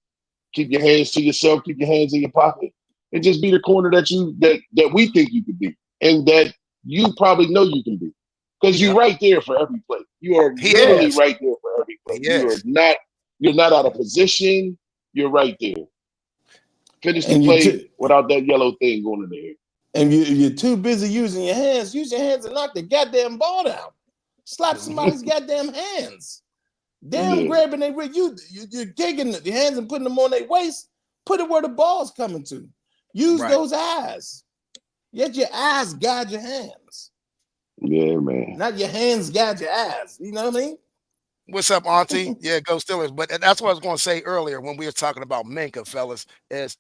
Speaker 3: keep your hands to yourself, keep your hands in your pocket, and just be the corner that we think you could be, and that you probably know you can be, because you're right there for every play. You are literally right there for every play. You're not out of position. You're right there. Finish the play without that yellow thing going in there.
Speaker 1: And you're too busy using your hands. Use your hands and knock the goddamn ball down. Slap somebody's goddamn hands. Grabbing their wrist. You're taking your hands and putting them on their waist. Put it where the ball's coming to. Use those eyes. Let your eyes guide your hands.
Speaker 3: Yeah, man.
Speaker 1: Not your hands guide your eyes. You know what I mean?
Speaker 2: What's up, Auntie? Yeah, go Steelers. But that's what I was going to say earlier when we were talking about Minkah, fellas, is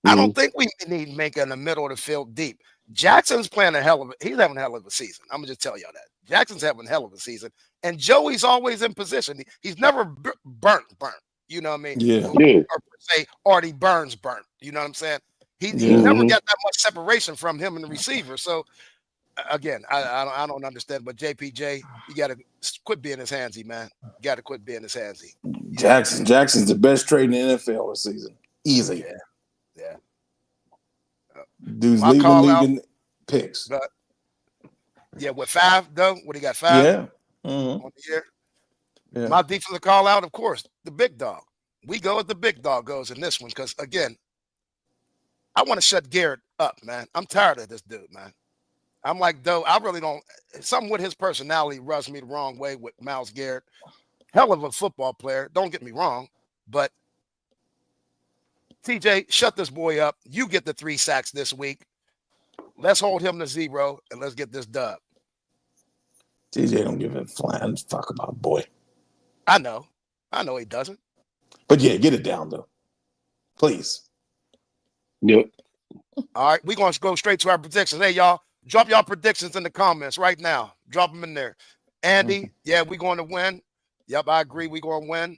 Speaker 2: I don't think we need Minkah in the middle of the field deep. Jackson's playing he's having a hell of a season. I'm going to just tell y'all that. Jackson's having a hell of a season. And Joey's always in position. He's never burnt. You know what I mean?
Speaker 3: Yeah.
Speaker 2: Or per se, Artie Burns burnt. You know what I'm saying? He never got that much separation from him and the receiver. So, again, I don't understand. But JPJ, you got to quit being his handsy, man. You got to quit being his handsy.
Speaker 1: Jackson's the best trade in the NFL this season. Easy.
Speaker 2: Yeah.
Speaker 1: Dude's leaving picks.
Speaker 2: With 5, though. What, he got 5?
Speaker 1: Yeah.
Speaker 2: On the year? Yeah. My defensive call out, of course, the big dog. We go as the big dog goes in this one because, again, I want to shut Garrett up, man. I'm tired of this dude, man. I'm like, though, I really don't. Something with his personality rubs me the wrong way with Myles Garrett. Hell of a football player. Don't get me wrong. But, TJ, shut this boy up. You get the 3 sacks this week. Let's hold him to 0, and let's get this dub.
Speaker 1: TJ don't give a flying fuck about boy.
Speaker 2: I know he doesn't.
Speaker 1: But yeah, get it down though, please.
Speaker 3: Yep.
Speaker 2: All right, we're gonna go straight to our predictions. Hey, y'all, drop y'all predictions in the comments right now. Drop them in there. Andy, yeah, we're going to win. Yep, I agree. We're going to win.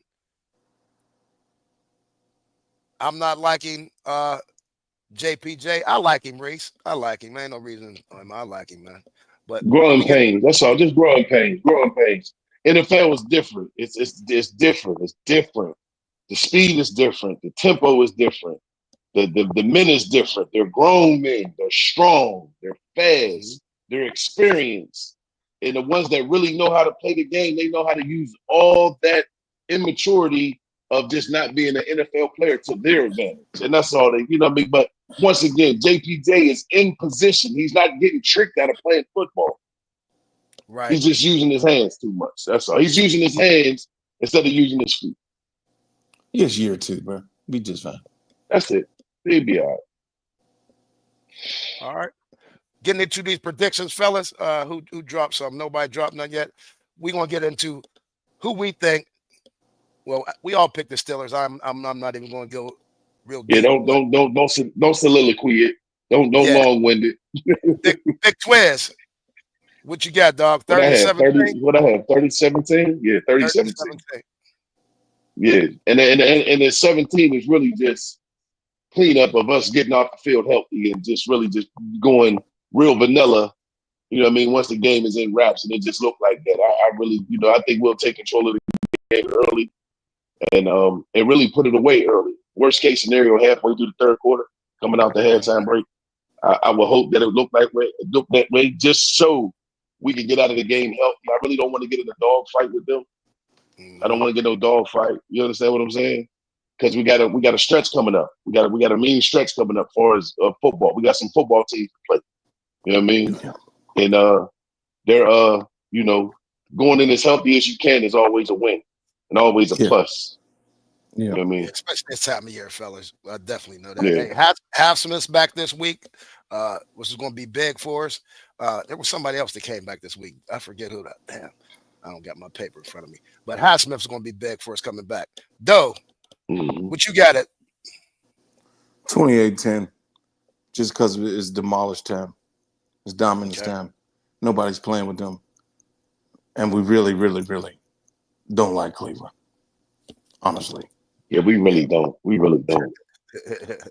Speaker 2: I'm not liking JPJ. I like him, Reese. I like him. Ain't no reason. I like him, man. But
Speaker 3: growing pains. That's all. Just growing pains. Growing pains. NFL is different. It's different. It's different. The speed is different. The tempo is different. The men is different. They're grown men. They're strong. They're fast. They're experienced. And the ones that really know how to play the game, they know how to use all that immaturity of just not being an NFL player to their advantage. And that's all they, you know what I mean? But once again, JPJ is in position. He's not getting tricked out of playing football.
Speaker 2: Right.
Speaker 3: He's just using his hands too much. That's all. He's using his hands instead of using his feet.
Speaker 1: It's year 2, bro. Be just fine.
Speaker 3: That's it. He'll be all right.
Speaker 2: All right. Getting into these predictions, fellas. Who dropped some? Nobody dropped none yet. We're gonna get into who we think. Well, we all picked the Steelers. I'm not even going to go real deep.
Speaker 3: Yeah, don't soliloquy it. Don't long-wind it.
Speaker 2: Big Twiz. What you got, dog? 30-17?
Speaker 3: What I have? 30-17? Yeah, 30-17. Yeah. And then 17 is really just cleanup of us getting off the field healthy and just really just going real vanilla You know what I mean? Once the game is in wraps, and it just looked like that. I really, I think we'll take control of the game early and really put it away early. Worst case scenario, halfway through the third quarter, coming out the halftime break. I will hope that it looked that way just so we can get out of the game healthy. I really don't want to get in a dog fight with them. I don't want to get no dog fight. You understand what I'm saying? Because we got a stretch coming up. We got a mean stretch coming up as far as football. We got some football teams to play. You know what I mean? And they're going in as healthy as you can is always a win and always a plus. Yeah. You know what I mean?
Speaker 2: Especially this time of year, fellas. I definitely know that.
Speaker 3: Yeah.
Speaker 2: Hey, Highsmith's back this week, which is going to be big for us. There was somebody else that came back this week. I forget who that. Damn, I don't got my paper in front of me. But Highsmith's going to be big for us coming back. Doe, what you got it?
Speaker 1: 28-10. Just because it's demolished time. It's dominance time. Nobody's playing with them. And we really, really, really don't like Cleveland. Honestly.
Speaker 3: Yeah, we really don't. We really don't.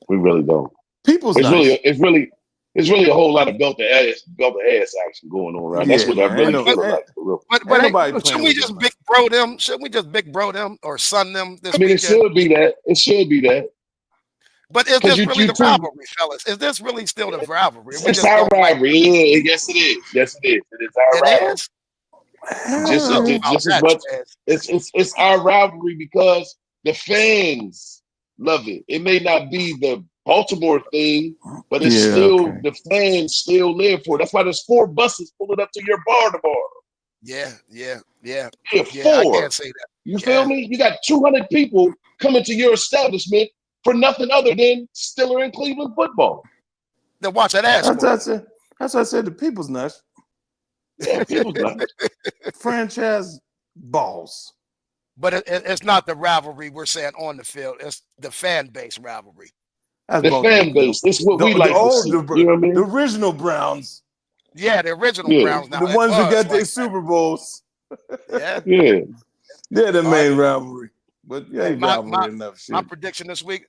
Speaker 3: We really don't. It's really a whole lot of belt ass action going on, right? That's what I really feel like.
Speaker 2: But shouldn't we just big bro them? Shouldn't we just big bro them or son them this weekend?
Speaker 3: It should be that. It should be that.
Speaker 2: But is this really the rivalry, fellas? Is this really still the rivalry?
Speaker 3: It's our rivalry. Yeah, yes, it is. Yes, it is. It is our rivalry. Just as much. It's our rivalry because the fans love it. It may not be the Baltimore thing, but it's the fans still live for it. That's why there's 4 buses pulling up to your bar tomorrow.
Speaker 2: Yeah.
Speaker 3: 4.
Speaker 2: I can't say that.
Speaker 3: You feel me? You got 200 people coming to your establishment for nothing other than Steeler and Cleveland football.
Speaker 2: Then watch that ass.
Speaker 1: That's what I said. The people's nuts.
Speaker 3: Yeah, people's nuts.
Speaker 1: Franchise balls.
Speaker 2: But it's not the rivalry we're saying on the field. It's the fan base rivalry.
Speaker 3: The fan base. It's what we like to see. You know what I mean?
Speaker 1: The original Browns.
Speaker 2: Yeah, the original Browns. Now,
Speaker 1: the ones that got their Super Bowls.
Speaker 2: Yeah.
Speaker 1: They're the main rivalry. But
Speaker 2: my prediction this week,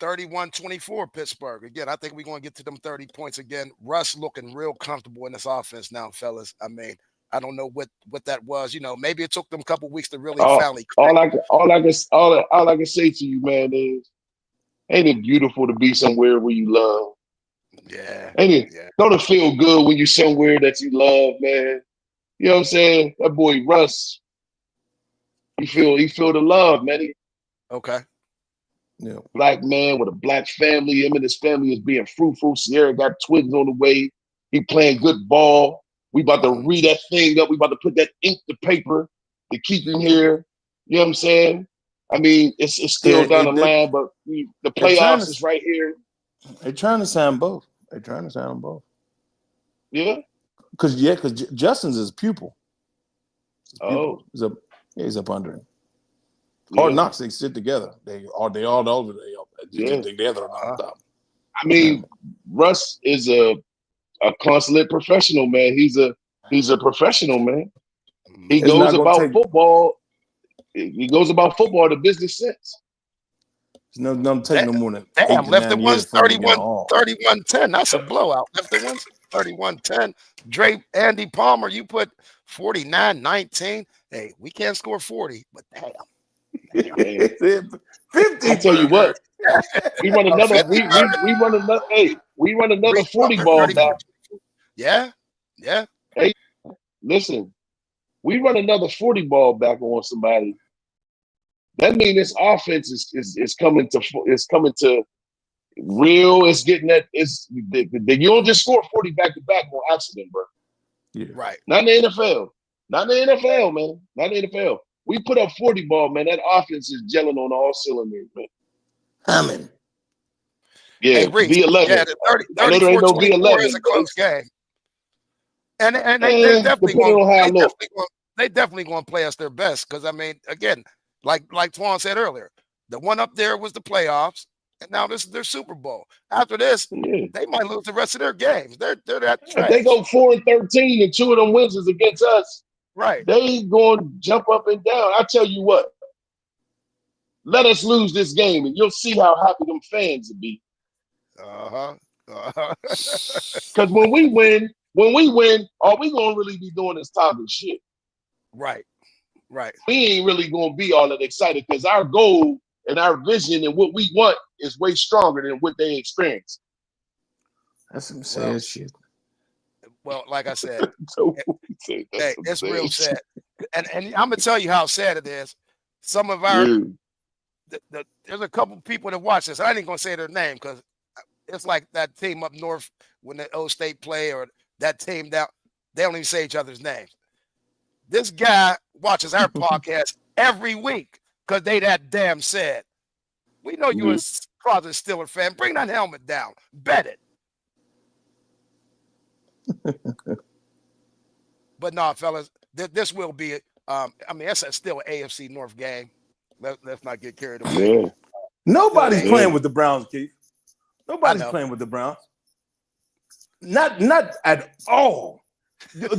Speaker 2: 31-24 Pittsburgh. Again, I think we're going to get to them 30 points again. Russ looking real comfortable in this offense now, fellas. I mean, I don't know what that was. Maybe it took them a couple weeks to really finally.
Speaker 3: All I can say to you, man, is ain't it beautiful to be somewhere where you love?
Speaker 2: Yeah.
Speaker 3: Ain't it? Yeah. Don't it feel good when you're somewhere that you love, man? You know what I'm saying? That boy Russ, he feel the love, man.
Speaker 2: Okay.
Speaker 1: Yeah.
Speaker 3: Black man with a black family. Him and his family is being fruitful. Sierra got twins on the way. He playing good ball. We about to read that thing up. We about to put that ink to paper to keep him here. You know what I'm saying? I mean, it's still down the line, but the playoffs is right here.
Speaker 1: They're trying to sign both.
Speaker 3: Yeah?
Speaker 1: Because Justin's his pupil. He's up under him. Hard Knocks, they sit together. They all over together on top.
Speaker 3: I mean, Russ is a consummate professional, man. He's a professional, man. He goes about football. He goes about football the business sense.
Speaker 1: No more than
Speaker 2: damn. Left ones 31-10. That's a blowout. Left ones 31-10. Dre, Andy Palmer, you put 49-19. Hey, we can't score 40, but damn.
Speaker 1: 50.
Speaker 3: I tell you what, we run another. We run another 40 ball back.
Speaker 2: Yeah.
Speaker 3: Hey, listen, we run another 40 ball back on somebody. That means this offense is coming to real. It's getting that. You don't just score 40 back to back on accident, bro.
Speaker 1: Yeah.
Speaker 2: Right.
Speaker 3: Not in the NFL. Not in the NFL, man. Not in the NFL. We put up 40 ball, man. That offense is gelling on all cylinders, man.
Speaker 1: Hammond.
Speaker 3: Yeah,
Speaker 2: hey, Reese,
Speaker 3: V11.
Speaker 2: Yeah, the 34-24 is a close game. And they definitely going to play us their best because, I mean, again, like Twan said earlier, the one up there was the playoffs, and now this is their Super Bowl. After this, they might lose the rest of their games. They're that trash.
Speaker 3: If they go 4-13 and 2 of them wins is against us,
Speaker 2: right?
Speaker 3: They going to jump up and down. I tell you what, let us lose this game, and you'll see how happy them fans will be. Because when we win, when we win, all we gonna really be doing is talking shit.
Speaker 2: Right.
Speaker 3: We ain't really gonna be all that excited because our goal and our vision and what we want is way stronger than what they experience.
Speaker 1: That's some sad shit.
Speaker 2: Well, like I said, it's real sad. And I'm gonna tell you how sad it is. Some of our there's a couple people that watch this. I ain't gonna say their name because it's like that team up north when the O State play or that team down. They don't even say each other's names. This guy watches our podcast every week because they that damn sad. We know you're a closet Steeler fan. Bring that helmet down. Bet it. But no, fellas, this will be that's still an AFC North game. Let's not get carried away.
Speaker 3: Yeah.
Speaker 1: Nobody's playing with the Browns, Keith. Nobody's playing with the Browns. Not at all.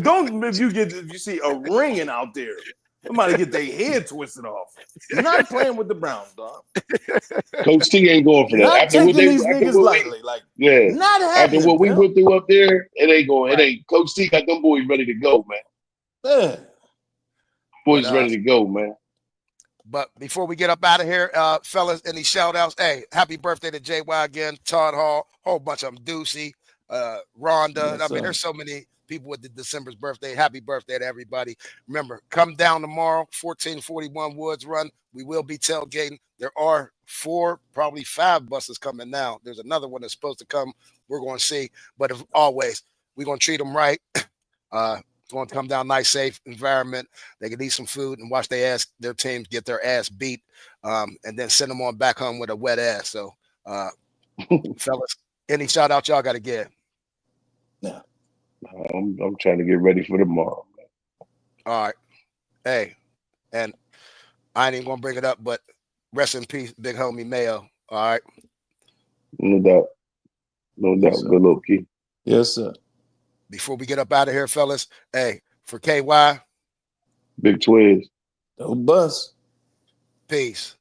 Speaker 1: Don't if you see a ringing out there, somebody get their head twisted off. Not playing with the Browns, dog.
Speaker 3: Coach T ain't going for that.
Speaker 1: Not taking these niggas lightly. Not happening.
Speaker 3: After what we went through up there, it ain't going. Right. It ain't. Coach T got them boys ready to go, man. Yeah. Boys ready to go, man.
Speaker 2: But before we get up out of here, fellas, any shout outs? Hey, happy birthday to JY again, Todd Hall, whole bunch of them, Ducey, Rhonda. Yes, there's so many people with the December's birthday. Happy birthday to everybody. Remember, come down tomorrow, 1441 Woods Run. We will be tailgating. There are 4, probably 5 buses coming now. There's another one that's supposed to come. We're going to see. But as always, we're going to treat them right. Going to come down nice, safe environment. They can eat some food and watch their teams get their ass beat, and then send them on back home with a wet ass. So, fellas, any shout out y'all got to get?
Speaker 3: Yeah. I'm trying to get ready for tomorrow.
Speaker 2: All right. Hey, and I ain't even gonna bring it up, but rest in peace, big homie Mayo. All right.
Speaker 3: No doubt.
Speaker 1: Yes,
Speaker 3: good little key.
Speaker 1: Yes, sir.
Speaker 2: Before we get up out of here, fellas, hey, for KY,
Speaker 3: Big Twiz.
Speaker 1: No bus.
Speaker 2: Peace.